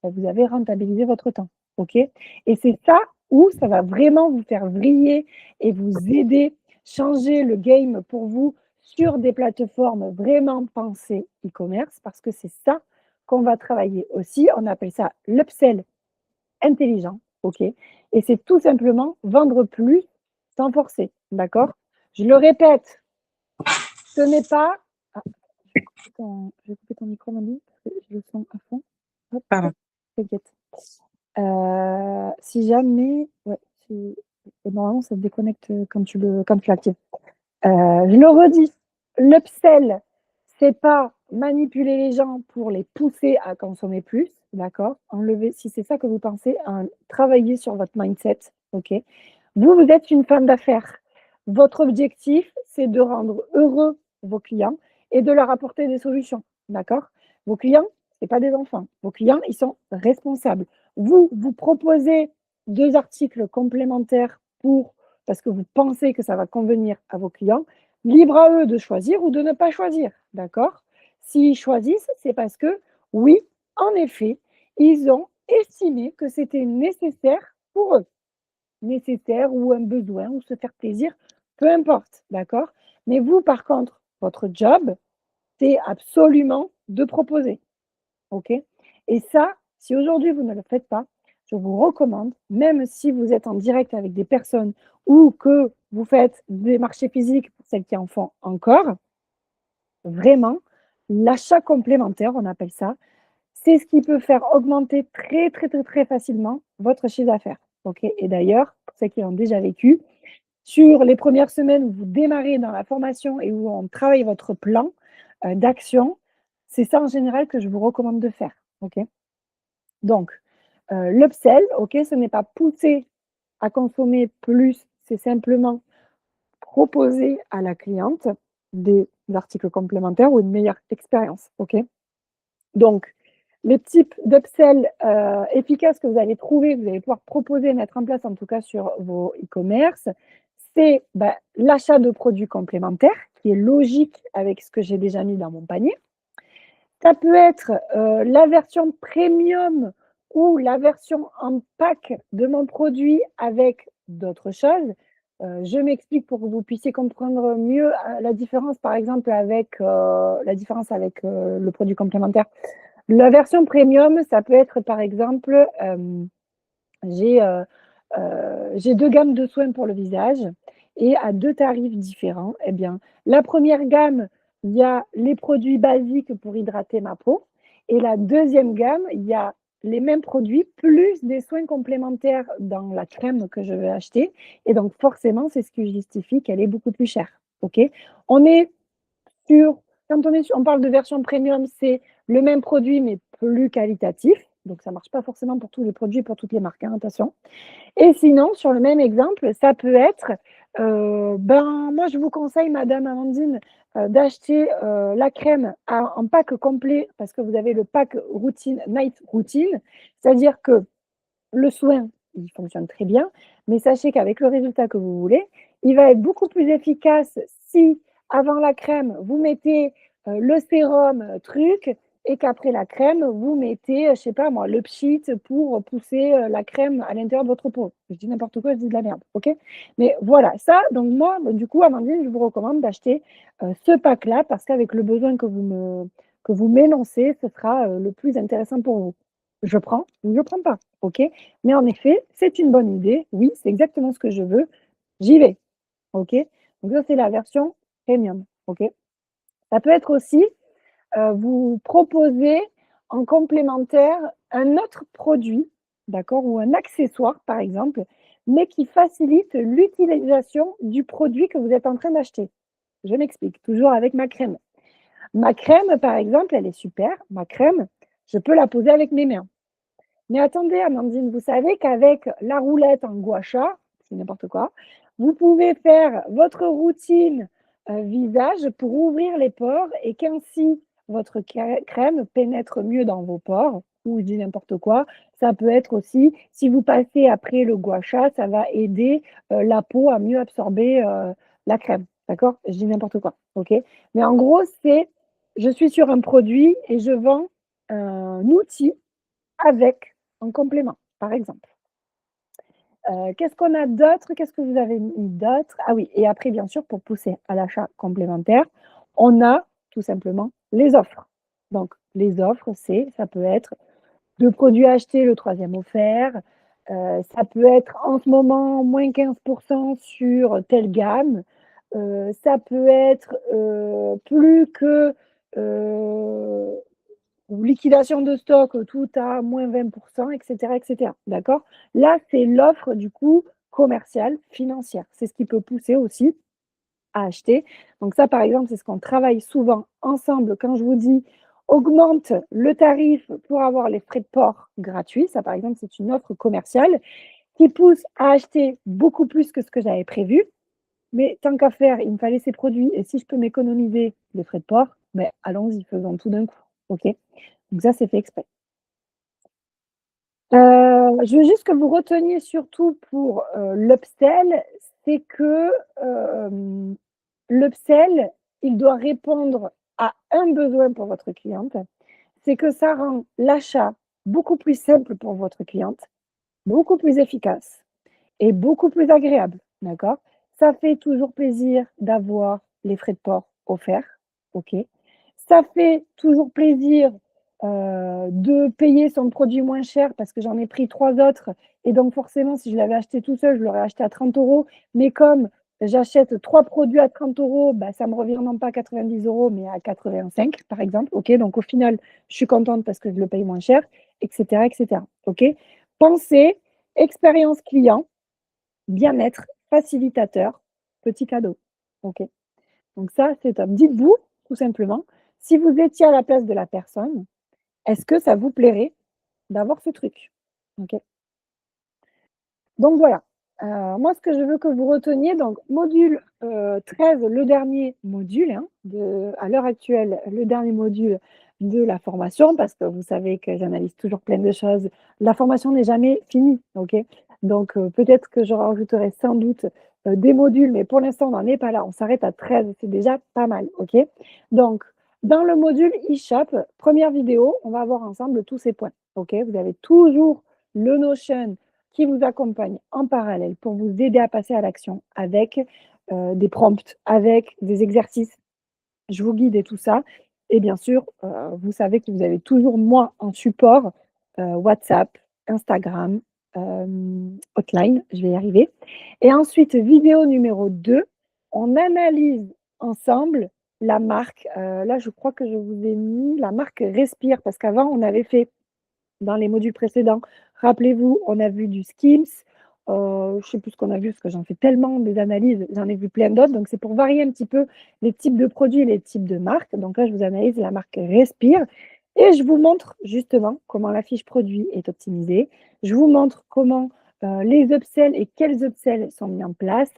vous avez rentabilisé votre temps. OK? Et c'est ça où ça va vraiment vous faire vriller et vous aider, changer le game pour vous sur des plateformes vraiment pensées e-commerce parce que c'est ça qu'on va travailler aussi. On appelle ça l'upsell intelligent. OK? Et c'est tout simplement vendre plus sans forcer. D'accord? Je le répète, ce n'est pas. Ah, je vais couper ton micro, Mandy, parce que je le sens à fond. Hop, Pardon. t'inquiète. Si jamais, ouais, si, normalement, ça se déconnecte quand tu l'actives. Je le redis, l'upsell, c'est pas manipuler les gens pour les pousser à consommer plus, d'accord? Enlever, si c'est ça que vous pensez, travailler sur votre mindset, ok? Vous êtes une femme d'affaires. Votre objectif, c'est de rendre heureux vos clients et de leur apporter des solutions, d'accord? Vos clients, ce pas des enfants. Vos clients, ils sont responsables. Vous proposez 2 articles complémentaires parce que vous pensez que ça va convenir à vos clients. Libre à eux de choisir ou de ne pas choisir, d'accord? S'ils choisissent, c'est parce que, oui, en effet, ils ont estimé que c'était nécessaire pour eux. Nécessaire ou un besoin ou se faire plaisir, peu importe, d'accord? Mais vous, par contre, votre job, c'est absolument de proposer, OK? Et ça, si aujourd'hui vous ne le faites pas, je vous recommande, même si vous êtes en direct avec des personnes ou que vous faites des marchés physiques pour celles qui en font encore, vraiment, l'achat complémentaire, on appelle ça, c'est ce qui peut faire augmenter très, très, très, très facilement votre chiffre d'affaires. OK? Et d'ailleurs, pour ceux qui l'ont déjà vécu, sur les premières semaines où vous démarrez dans la formation et où on travaille votre plan d'action, c'est ça en général que je vous recommande de faire. OK? Donc, l'upsell, OK, ce n'est pas pousser à consommer plus, c'est simplement proposer à la cliente des articles complémentaires ou une meilleure expérience. OK? Donc, le type d'upsell efficace que vous allez trouver, que vous allez pouvoir proposer, mettre en place en tout cas sur vos e-commerce, c'est l'achat de produits complémentaires, qui est logique avec ce que j'ai déjà mis dans mon panier. Ça peut être la version premium ou la version en pack de mon produit avec d'autres choses. Je m'explique pour que vous puissiez comprendre mieux la différence, par exemple, avec le produit complémentaire. La version premium, ça peut être par exemple, j'ai 2 gammes de soins pour le visage et à 2 tarifs différents. Eh bien, la première gamme, il y a les produits basiques pour hydrater ma peau et la deuxième gamme, il y a les mêmes produits plus des soins complémentaires dans la crème que je vais acheter et donc forcément, c'est ce qui justifie qu'elle est beaucoup plus chère. OK? On est sur Quand on parle de version premium, c'est le même produit mais plus qualitatif. Donc ça marche pas forcément pour tous les produits, pour toutes les marques, hein, attention. Et sinon, sur le même exemple, ça peut être, moi je vous conseille madame Amandine, d'acheter, la crème en pack complet parce que vous avez le pack routine, night routine. C'est-à-dire que le soin, il fonctionne très bien, mais sachez qu'avec le résultat que vous voulez, il va être beaucoup plus efficace si, avant la crème, vous mettez le sérum truc et qu'après la crème, vous mettez, je sais pas moi, le pchit pour pousser la crème à l'intérieur de votre peau. Je dis n'importe quoi, je dis de la merde, ok? Mais voilà, ça, donc moi, du coup, Amandine, je vous recommande d'acheter ce pack-là parce qu'avec le besoin que vous m'énoncez, ce sera le plus intéressant pour vous. Je prends ou je prends pas, OK? Mais en effet, c'est une bonne idée. Oui, c'est exactement ce que je veux. J'y vais, OK? Donc ça, c'est la version premium, OK? Ça peut être aussi, vous proposer en complémentaire un autre produit, d'accord? Ou un accessoire, par exemple, mais qui facilite l'utilisation du produit que vous êtes en train d'acheter. Je m'explique, toujours avec ma crème. Ma crème, par exemple, elle est super. Ma crème, je peux la poser avec mes mains. Mais attendez, Amandine, vous savez qu'avec la roulette en gua sha, c'est n'importe quoi, vous pouvez faire votre routine visage pour ouvrir les pores et qu'ainsi votre crème pénètre mieux dans vos pores, ou je dis n'importe quoi. Ça peut être aussi, si vous passez après le gua sha, ça va aider, la peau à mieux absorber, la crème, d'accord? Je dis n'importe quoi, OK? Mais en gros, c'est je suis sur un produit et je vends un outil avec en complément, par exemple. Qu'est-ce qu'on a d'autre? Qu'est-ce que vous avez mis d'autre? Ah oui, et après, bien sûr, pour pousser à l'achat complémentaire, on a tout simplement les offres. Donc, les offres, ça peut être 2 produits achetés, le troisième offert. Ça peut être en ce moment moins 15 sur telle gamme. Ça peut être, plus que, heu ou liquidation de stock, tout à moins 20 et cetera et cetera. D'accord? Là, c'est l'offre du coup commerciale, financière. C'est ce qui peut pousser aussi à acheter. Donc ça, par exemple, c'est ce qu'on travaille souvent ensemble quand je vous dis: «Augmente le tarif pour avoir les frais de port gratuits». Ça, par exemple, c'est une offre commerciale qui pousse à acheter beaucoup plus que ce que j'avais prévu. Mais tant qu'à faire, il me fallait ces produits et si je peux m'économiser les frais de port, beh, allons-y, faisons tout d'un coup. OK? Donc ça, c'est fait exprès. Je veux juste que vous reteniez surtout pour, l'upsell, c'est que, hem, l'upsell, il doit répondre à un besoin pour votre cliente. C'est que ça rend l'achat beaucoup plus simple pour votre cliente, beaucoup plus efficace et beaucoup plus agréable, d'accord? Ça fait toujours plaisir d'avoir les frais de port offerts, OK. Ça fait toujours plaisir, de payer son produit moins cher parce que j'en ai pris 3 autres et donc forcément si je l'avais acheté tout seul, je l'aurais acheté à 30 €. Mais comme j'achète 3 produits à 30 €, bah, ça me revient non pas à 90 € mais à 85 par exemple, OK. Donc au final, je suis contente parce que je le paye moins cher et cetera, OK. Pensez expérience client, bien-être, facilitateur, petit cadeau. OK. Donc ça, c'est top. Dites-vous, tout simplement, si vous étiez à la place de la personne, est-ce que ça vous plairait d'avoir ce truc? OK. Donc voilà, moi ce que je veux que vous reteniez donc module, 13, le dernier module, hein, à l'heure actuelle, le dernier module de la formation parce que vous savez que j'analyse toujours plein de choses. La formation n'est jamais finie, OK? Donc peut-être que je rajouterai sans doute, des modules, mais pour l'instant on n'en est pas là, on s'arrête à 13, c'est déjà pas mal, OK? Donc dans le module e-shop, 1re vidéo, on va voir ensemble tous ces points, OK? Vous avez toujours le Notion qui vous accompagne en parallèle pour vous aider à passer à l'action avec, des prompts, avec des exercices. Je vous guide et tout ça et bien sûr, vous savez que vous avez toujours moi en support, WhatsApp, Instagram, Hotline, je vais y arriver et ensuite vidéo numéro 2, on analyse ensemble la marque, là je crois que je vous ai mis la marque Respire parce qu'avant on avait fait dans les modules précédents. Rappelez-vous, on a vu du Skims, je ne sais plus ce qu'on a vu parce que j'en fais tellement des analyses, j'en ai vu plein d'autres, donc c'est pour varier un petit peu les types de produits et les types de marques. Donc là, je vous analyse la marque Respire et je vous montre justement comment la fiche produit est optimisée. Je vous montre comment, les upsells et quels upsells sont mis en place,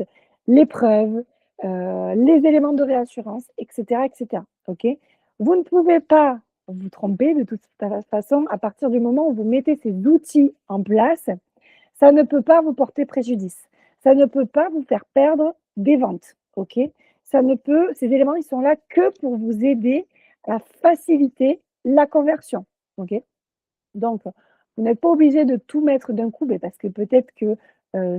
les preuves, les éléments de réassurance et cetera, et cetera. OK? Vous ne pouvez pas vous tromper de toute façon, à partir du moment où vous mettez ces outils en place, ça ne peut pas vous porter préjudice. Ça ne peut pas vous faire perdre des ventes, OK? Ça ne peut Ces éléments, ils sont là que pour vous aider à faciliter la conversion, OK? Donc, vous n'êtes pas obligé de tout mettre d'un coup, beh, parce que peut-être que,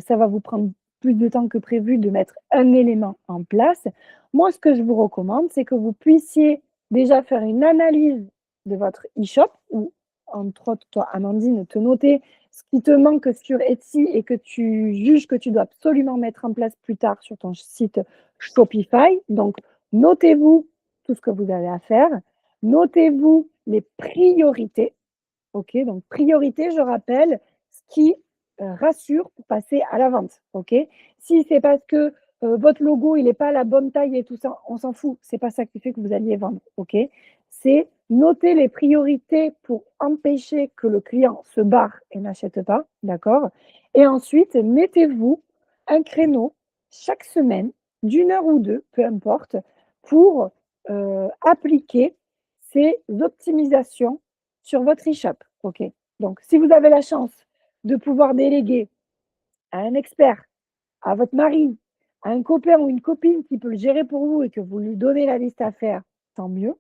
ça va vous prendre plus de temps que prévu de mettre un élément en place. Moi, ce que je vous recommande, c'est que vous puissiez déjà faire une analyse de votre e-shop ou entre autres, toi, Amandine, te noter ce qui te manque sur Etsy et que tu juges que tu dois absolument mettre en place plus tard sur ton site Shopify. Donc, notez-vous tout ce que vous avez à faire. Notez-vous les priorités. OK, donc priorité, je rappelle, ce qui, rassure pour passer à la vente, OK? Si c'est parce que, votre logo, il est pas à la bonne taille et tout ça, on s'en fout, c'est pas ça qui fait que vous alliez vendre, OK? C'est noter les priorités pour empêcher que le client se barre et n'achète pas, d'accord? Et ensuite, mettez-vous un créneau chaque semaine d'1 heure ou 2, peu importe, pour, appliquer ces optimisations sur votre e-shop. OK? Donc, si vous avez la chance de pouvoir déléguer à un expert, à votre mari, à un copain ou une copine qui peut le gérer pour vous et que vous lui donnez la liste à faire, tant mieux.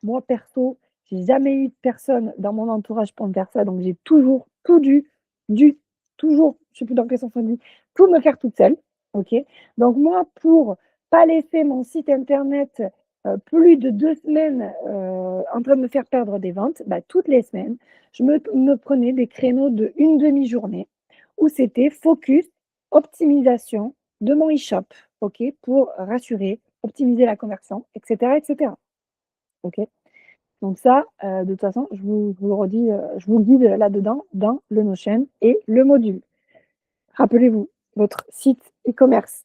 Moi, perso, j'ai jamais eu de personne dans mon entourage pour me faire ça, donc j'ai toujours tout dû toujours, je sais plus dans quel sens on dit, tout me faire toute seule, OK? Donc moi, pour pas laisser mon site internet, plus de 2 semaines, en train de me faire perdre des ventes, bah, toutes les semaines, je me prenais des créneaux de une demi-journée où c'était focus, optimisation de mon e-shop, OK? Pour rassurer, optimiser la conversion et cetera et cetera, OK? Donc ça, de toute façon, je vous le redis, je vous guide là-dedans dans le Notion et le module. Rappelez-vous, votre site e-commerce,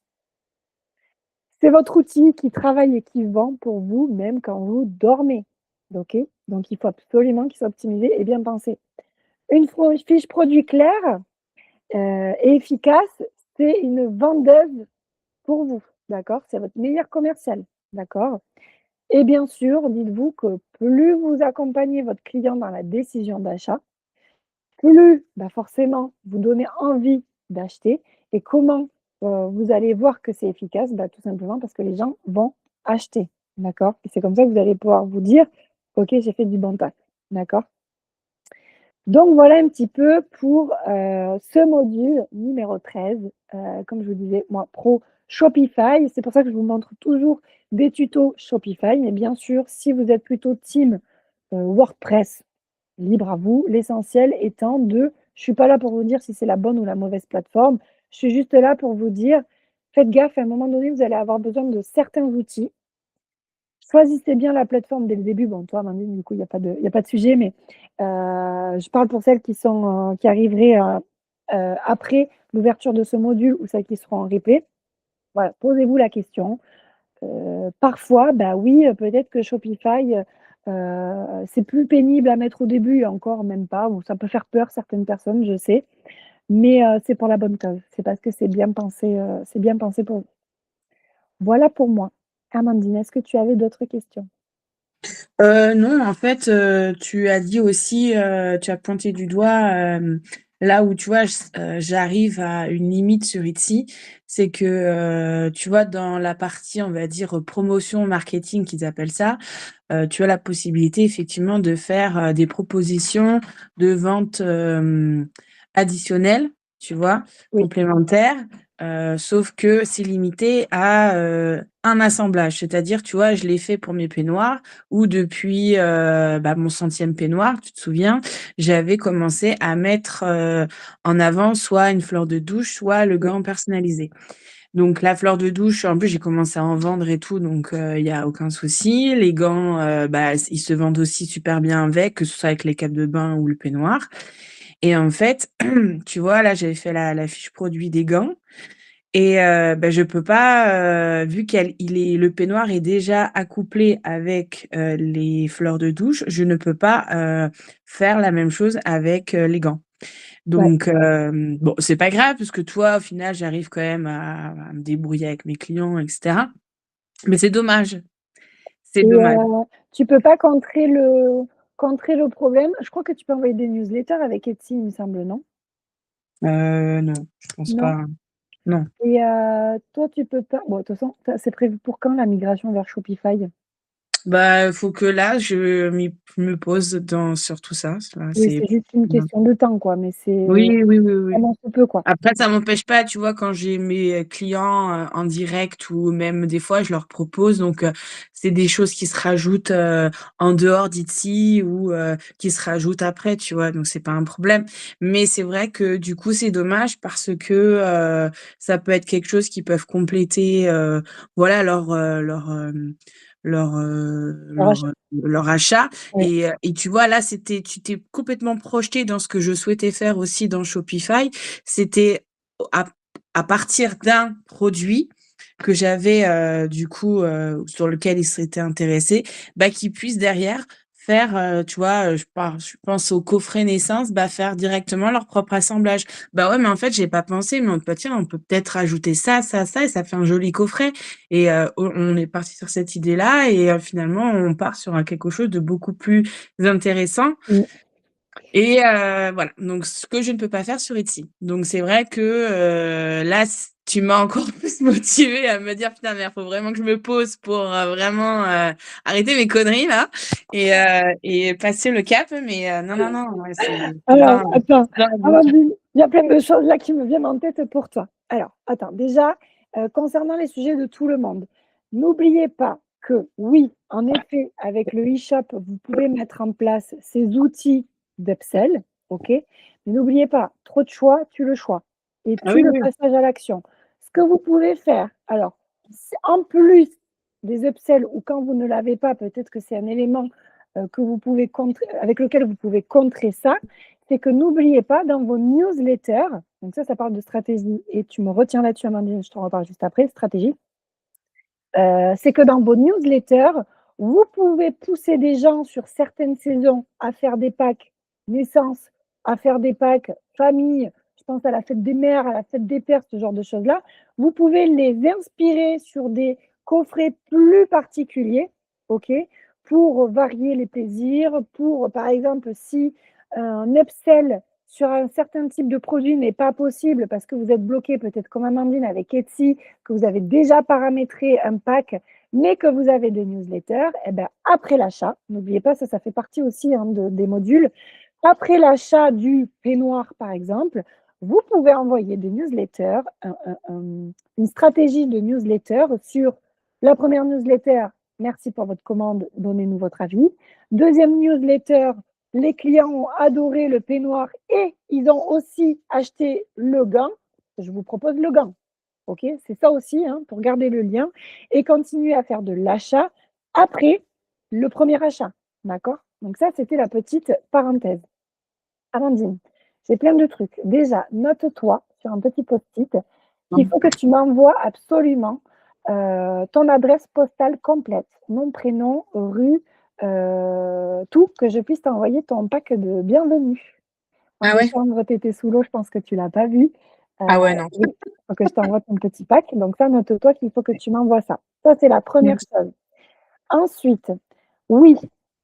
c'est votre outil qui travaille et qui vend pour vous même quand vous dormez. OK? Donc il faut absolument qu'il soit optimisé et bien pensé. Une fiche produit claire, et efficace, c'est une vendeuse pour vous, d'accord? C'est votre meilleur commercial, d'accord? Et bien sûr, dites-vous que plus vous accompagnez votre client dans la décision d'achat, plus, bah, forcément, vous donnez envie d'acheter et comment, vous allez voir que c'est efficace? Bah, tout simplement parce que les gens vont acheter, d'accord? Et c'est comme ça que vous allez pouvoir vous dire: «OK, j'ai fait du bon taf», d'accord? Donc voilà un petit peu pour, ce module numéro 13. Comme je vous disais, moi pro Shopify, c'est pour ça que je vous montre toujours des tutos Shopify, mais bien sûr, si vous êtes plutôt team, WordPress, libre à vous. L'essentiel étant de je suis pas là pour vous dire si c'est la bonne ou la mauvaise plateforme. Je suis juste là pour vous dire: «Faites gaffe, à un moment donné, vous allez avoir besoin de certains outils. Choisissez bien la plateforme dès le début». Bon, toi, Amandine, du coup, il y a pas de sujet, mais je parle pour celles qui sont, qui arriveraient, après l'ouverture de ce module ou celles qui seront en replay. Voilà, posez-vous la question. Parfois, bah, oui, peut-être que Shopify, c'est plus pénible à mettre au début et encore même pas, ou ça peut faire peur certaines personnes, je sais, mais c'est pour la bonne cause. C'est parce que c'est bien pensé pour vous. Voilà pour moi. Amandine, est-ce que tu avais d'autres questions? Non, en fait, tu as dit aussi, tu as pointé du doigt, là où tu vois, j'arrive à une limite sur Etsy, c'est que, tu vois, dans la partie, on va dire, promotion marketing qu'ils appellent ça, tu as la possibilité effectivement de faire, des propositions de vente, additionnelles, tu vois? Oui, Complémentaires, sauf que c'est limité à, un assemblage. C'est-à-dire, tu vois, je l'ai fait pour mes peignoirs où depuis, bah, mon 100e peignoir, tu te souviens, j'avais commencé à mettre, en avant soit une fleur de douche, soit le oui, gant personnalisé. Donc la fleur de douche, en plus, j'ai commencé à en vendre et tout, donc il y a aucun souci. Les gants, bah, ils se vendent aussi super bien avec, que ce soit avec les capes de bain ou le peignoir et en fait, tu vois, là, j'avais fait la fiche produit des gants et bah, je peux pas, vu il est le peignoir est déjà accouplé avec, les fleurs de douche, je ne peux pas, faire la même chose avec, les gants. ouais. Donc bon, c'est pas grave parce que toi, au final, j'arrive quand même à me débrouiller avec mes clients et cetera. Mais c'est dommage, c'est Et dommage. tu peux pas contrer le problème? Je crois que tu peux envoyer des newsletters avec Etsy, il me semble, non? Non, je pense Non? pas. Non. Et toi, tu peux pas bon, de toute façon, ça c'est prévu pour quand la migration vers Shopify? Bah, faut que là, je me pose sur tout ça. Là, Oui, c'est c'est juste une question de temps, quoi, mais c'est oui, oui, oui, oui. vraiment sous peu, quoi. Après, ça m'empêche pas, tu vois, quand j'ai mes, clients, en direct ou même des fois, je leur propose donc c'est des choses qui se rajoutent, en dehors d'Etsy ou qui se rajoutent après, tu vois? Donc c'est pas un problème. Mais c'est vrai que du coup, c'est dommage parce que, ça peut être quelque chose qu'ils peuvent compléter, voilà Le rachat, leur achat oui, et tu vois, là, tu t'es complètement projeté dans ce que je souhaitais faire aussi dans Shopify. C'était à à partir d'un produit que j'avais, du coup, sur lequel ils s'étaient intéressés, bah, qu'ils puissent derrière faire, tu vois, je pense au coffret naissance, bah, faire directement leur propre assemblage. Bah, ouais, mais en fait, j'ai pas pensé, mais bah, tiens, on peut peut-être rajouter ça, ça, ça et ça fait un joli coffret et on est parti sur cette idée-là et finalement, on part sur un quelque chose de beaucoup plus intéressant Mmh. et voilà, donc ce que je ne peux pas faire sur Etsy. Donc c'est vrai que, là, tu m'as encore plus motivée à me dire: «Putain, mais il faut vraiment que je me pose pour, vraiment, arrêter mes conneries là et passer le cap». Mais non, non, non, ouais, c'est Alors, bien attends, bien dit. Amandine, il y a plein de choses là qui me viennent en tête pour toi. Alors, attends, déjà, concernant les sujets de tout le monde, n'oubliez pas que oui, en effet, avec le e-shop, vous pouvez mettre en place ces outils d'upsell, OK? Mais n'oubliez pas, trop de choix tue le choix et Ah tue oui, le oui. passage à l'action. Ce que vous pouvez faire, alors, c'est en plus des upsells ou quand vous ne l'avez pas, peut-être que c'est un élément, que vous pouvez contrer avec lequel vous pouvez contrer ça, c'est que n'oubliez pas dans vos newsletters, donc ça parle de stratégie et tu me retiens là-dessus Amandine, je t'en reparle juste après, stratégie. C'est que dans vos newsletters, vous pouvez pousser des gens sur certaines saisons à faire des packs naissance, à faire des packs famille, je pense à la fête des mères, à la fête des pères, ce genre de choses-là. Vous pouvez les inspirer sur des coffrets plus particuliers, OK? Pour varier les plaisirs, pour par exemple, si un upsell sur un certain type de produit n'est pas possible parce que vous êtes bloqué, peut-être comme Amandine avec Etsy, que vous avez déjà paramétré un pack, mais que vous avez des newsletters, et ben, après l'achat, n'oubliez pas, ça fait partie aussi hein, des modules, après l'achat du peignoir, par exemple, vous pouvez envoyer des newsletters, une stratégie de newsletter sur la première newsletter, merci pour votre commande, donnez-nous votre avis. Deuxième newsletter, les clients ont adoré le peignoir et ils ont aussi acheté le gant. Je vous propose le gant. OK, c'est ça aussi, hein, pour garder le lien et continuer à faire de l'achat après le premier achat. D'accord? Donc ça, c'était la petite parenthèse. Amandine, j'ai plein de trucs. Déjà, note-toi sur un petit post-it qu'il faut que tu m'envoies absolument ton adresse postale complète, nom, prénom, rue, tout, que je puisse t'envoyer ton pack de bienvenue. Ah Ma ouais? chambre, tu étais sous l'eau, je pense que tu l'as pas vu. Ah ouais, non. Oui, il faut que je t'envoie ton petit pack. Donc ça, note-toi qu'il faut que tu m'envoies ça. Ça, c'est la première Mmh. chose. Ensuite, oui,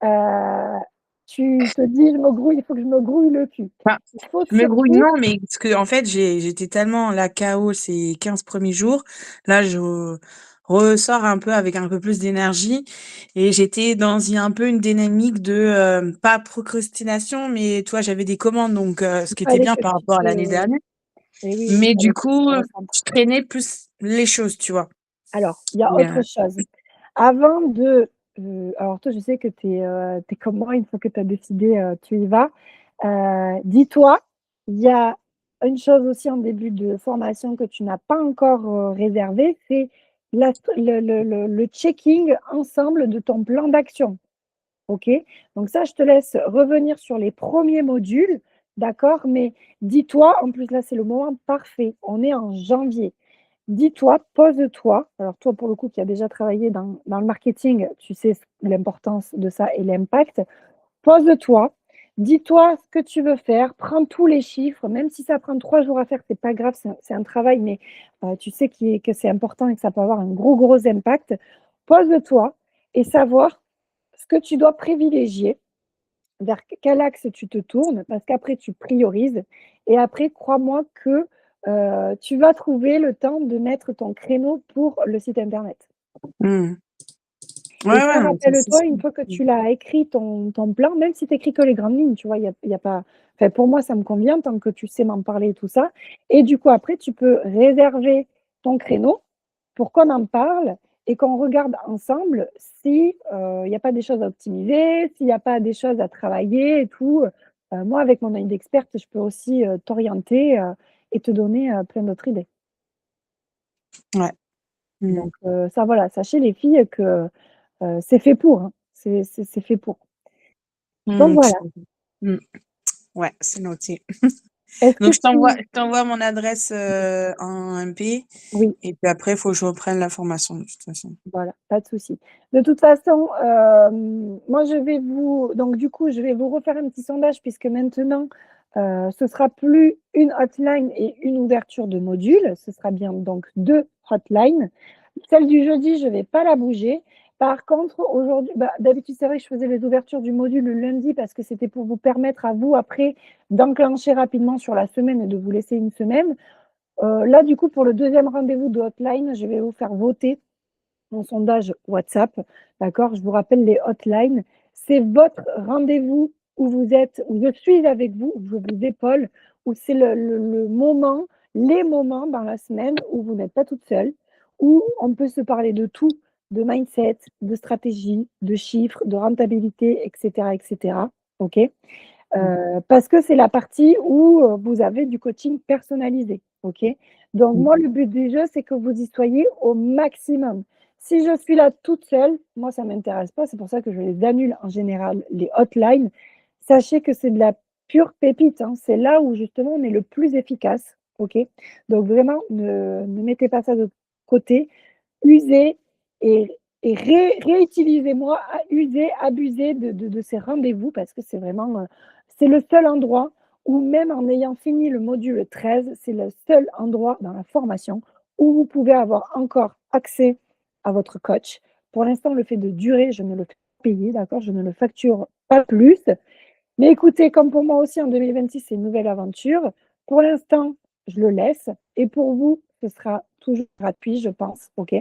heu, tu te dis: «Je me grouille, il faut que je me grouille le cul». Enfin, Il faut je me grouille, surtout non, mais parce qu'en fait, j'étais tellement là KO ces 15 premiers jours. Là, je ressors un peu avec un peu plus d'énergie et j'étais dans un peu une dynamique de, pas procrastination, mais toi, j'avais des commandes donc ce il qui était fallait bien que par tu rapport à te l'année dernière. et oui, il Mais du fallait que tu coup, te recentres. je traînais plus les choses, tu vois? Alors, il y a Et autre chose. Avant de, alors toi, je sais que tu es comme moi, une fois que tu as décidé, tu y vas. Dis-toi, il y a une chose aussi en début de formation que tu n'as pas encore, réservée, c'est la st le checking ensemble de ton plan d'action. OK? Donc ça, je te laisse revenir sur les premiers modules, d'accord? Mais dis-toi, en plus là, c'est le moment parfait, on est en janvier. Dis-toi, pose-toi, alors toi pour le coup qui as déjà travaillé dans le marketing, tu sais l'importance de ça et l'impact. Pose-toi, dis-toi ce que tu veux faire, prends tous les chiffres, même si ça prend 3 jours à faire, c'est pas grave, c'est un travail, mais tu sais que c'est important et que ça peut avoir un gros impact. Pose-toi et savoir ce que tu dois privilégier, vers quel axe tu te tournes, parce qu'après tu priorises et après crois-moi que, tu vas trouver le temps de mettre ton créneau pour le site internet. mmh. Ouais, Et ouais, ça, non, ça c'est rappelle-toi, sûr. une fois que Mmh. tu l'as écrit ton plan, même si tu écris que les grandes lignes, tu vois? Il y a pas enfin, pour moi, ça me convient tant que tu sais m'en parler et tout ça et du coup, après, tu peux réserver ton créneau pour qu'on en parle et qu'on regarde ensemble si, il y a pas des choses à optimiser, s'il y a pas des choses à travailler et tout. Moi, avec mon œil d'experte, je peux aussi, t'orienter, et te donner, plein d'autres idées. Ouais. Mmh. Donc ça, voilà, sachez les filles que c'est fait pour, hein. C'est fait pour. Donc Mmh, voilà, mmh. Ouais, c'est noté. Est-ce que Donc tu je t'envoie mon adresse, en MP oui. et puis après, il faut que je reprenne la formation de toute façon. Voilà, pas de souci. De toute façon, moi, je vais vous donc du coup, je vais vous refaire un petit sondage puisque maintenant, ce sera plus une hotline et une ouverture de module. Ce sera bien donc 2 hotlines. Celle du jeudi, je ne vais pas la bouger. Par contre, aujourd'hui, bah, d'habitude, c'est vrai que je faisais les ouvertures du module le lundi parce que c'était pour vous permettre à vous, après, d'enclencher rapidement sur la semaine et de vous laisser une semaine. Là, du coup, pour le deuxième rendez-vous de hotline, je vais vous faire voter mon sondage WhatsApp, d'accord? Je vous rappelle les hotlines. C'est votre rendez-vous où vous êtes, où je suis avec vous, où je vous épaule, où c'est le moment, les moments dans la semaine où vous n'êtes pas toute seule, où on peut se parler de tout, de mindset, de stratégie, de chiffres, de rentabilité, etc., etc. OK? Mmh. Parce que c'est la partie où, vous avez du coaching personnalisé, OK? Donc Mmh. moi, le but du jeu, c'est que vous y soyez au maximum. Si je suis là toute seule, moi, ça ne m'intéresse pas, c'est pour ça que je les annule en général, les hotlines. Sachez que c'est de la pure pépite, hein, c'est là où justement on est le plus efficace, OK? Donc vraiment, ne mettez pas ça de côté. Usez et réutilisez-moi, usez, abusez de ces rendez-vous parce que c'est vraiment, c'est le seul endroit où même en ayant fini le module 13, c'est le seul endroit dans la formation où vous pouvez avoir encore accès à votre coach. Pour l'instant, le fait de durer, je ne le fais pas payer, d'accord? Je ne le facture pas plus. Mais écoutez, comme pour moi aussi en 2026, c'est une nouvelle aventure. Pour l'instant, je le laisse et pour vous, ce sera toujours gratuit, je pense, OK?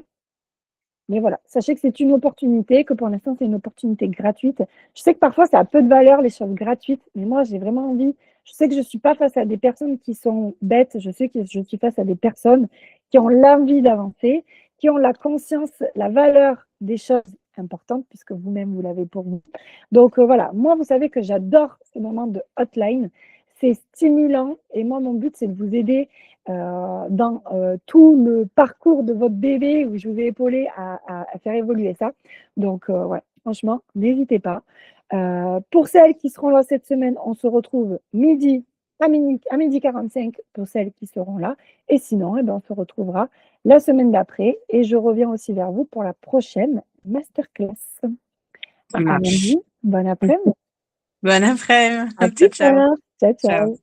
Mais voilà, sachez que c'est une opportunité, que pour l'instant, c'est une opportunité gratuite. Je sais que parfois, ça a peu de valeur, les choses gratuites, mais moi, j'ai vraiment envie. Je sais que je ne suis pas face à des personnes qui sont bêtes, je sais que je suis face à des personnes qui ont l'envie d'avancer, qui ont la conscience, la valeur des choses importantes, puisque vous-même, vous l'avez pour vous. Donc voilà, moi, vous savez que j'adore ce moment de hotline. C'est stimulant et moi, mon but, c'est de vous aider dans tout le parcours de votre bébé où je vous ai épaulé à faire évoluer ça. Donc, ouais, franchement, n'hésitez pas. Pour celles qui seront là cette semaine, on se retrouve à midi 45 pour celles qui seront là. Et sinon, eh ben, on se retrouvera la semaine d'après. Et je reviens aussi vers vous pour la prochaine masterclass. Ça À marche. lundi. Bon après-midi. Bon après-midi. À Ciao, plus ciao. tard. Ciao, Ciao. ciao.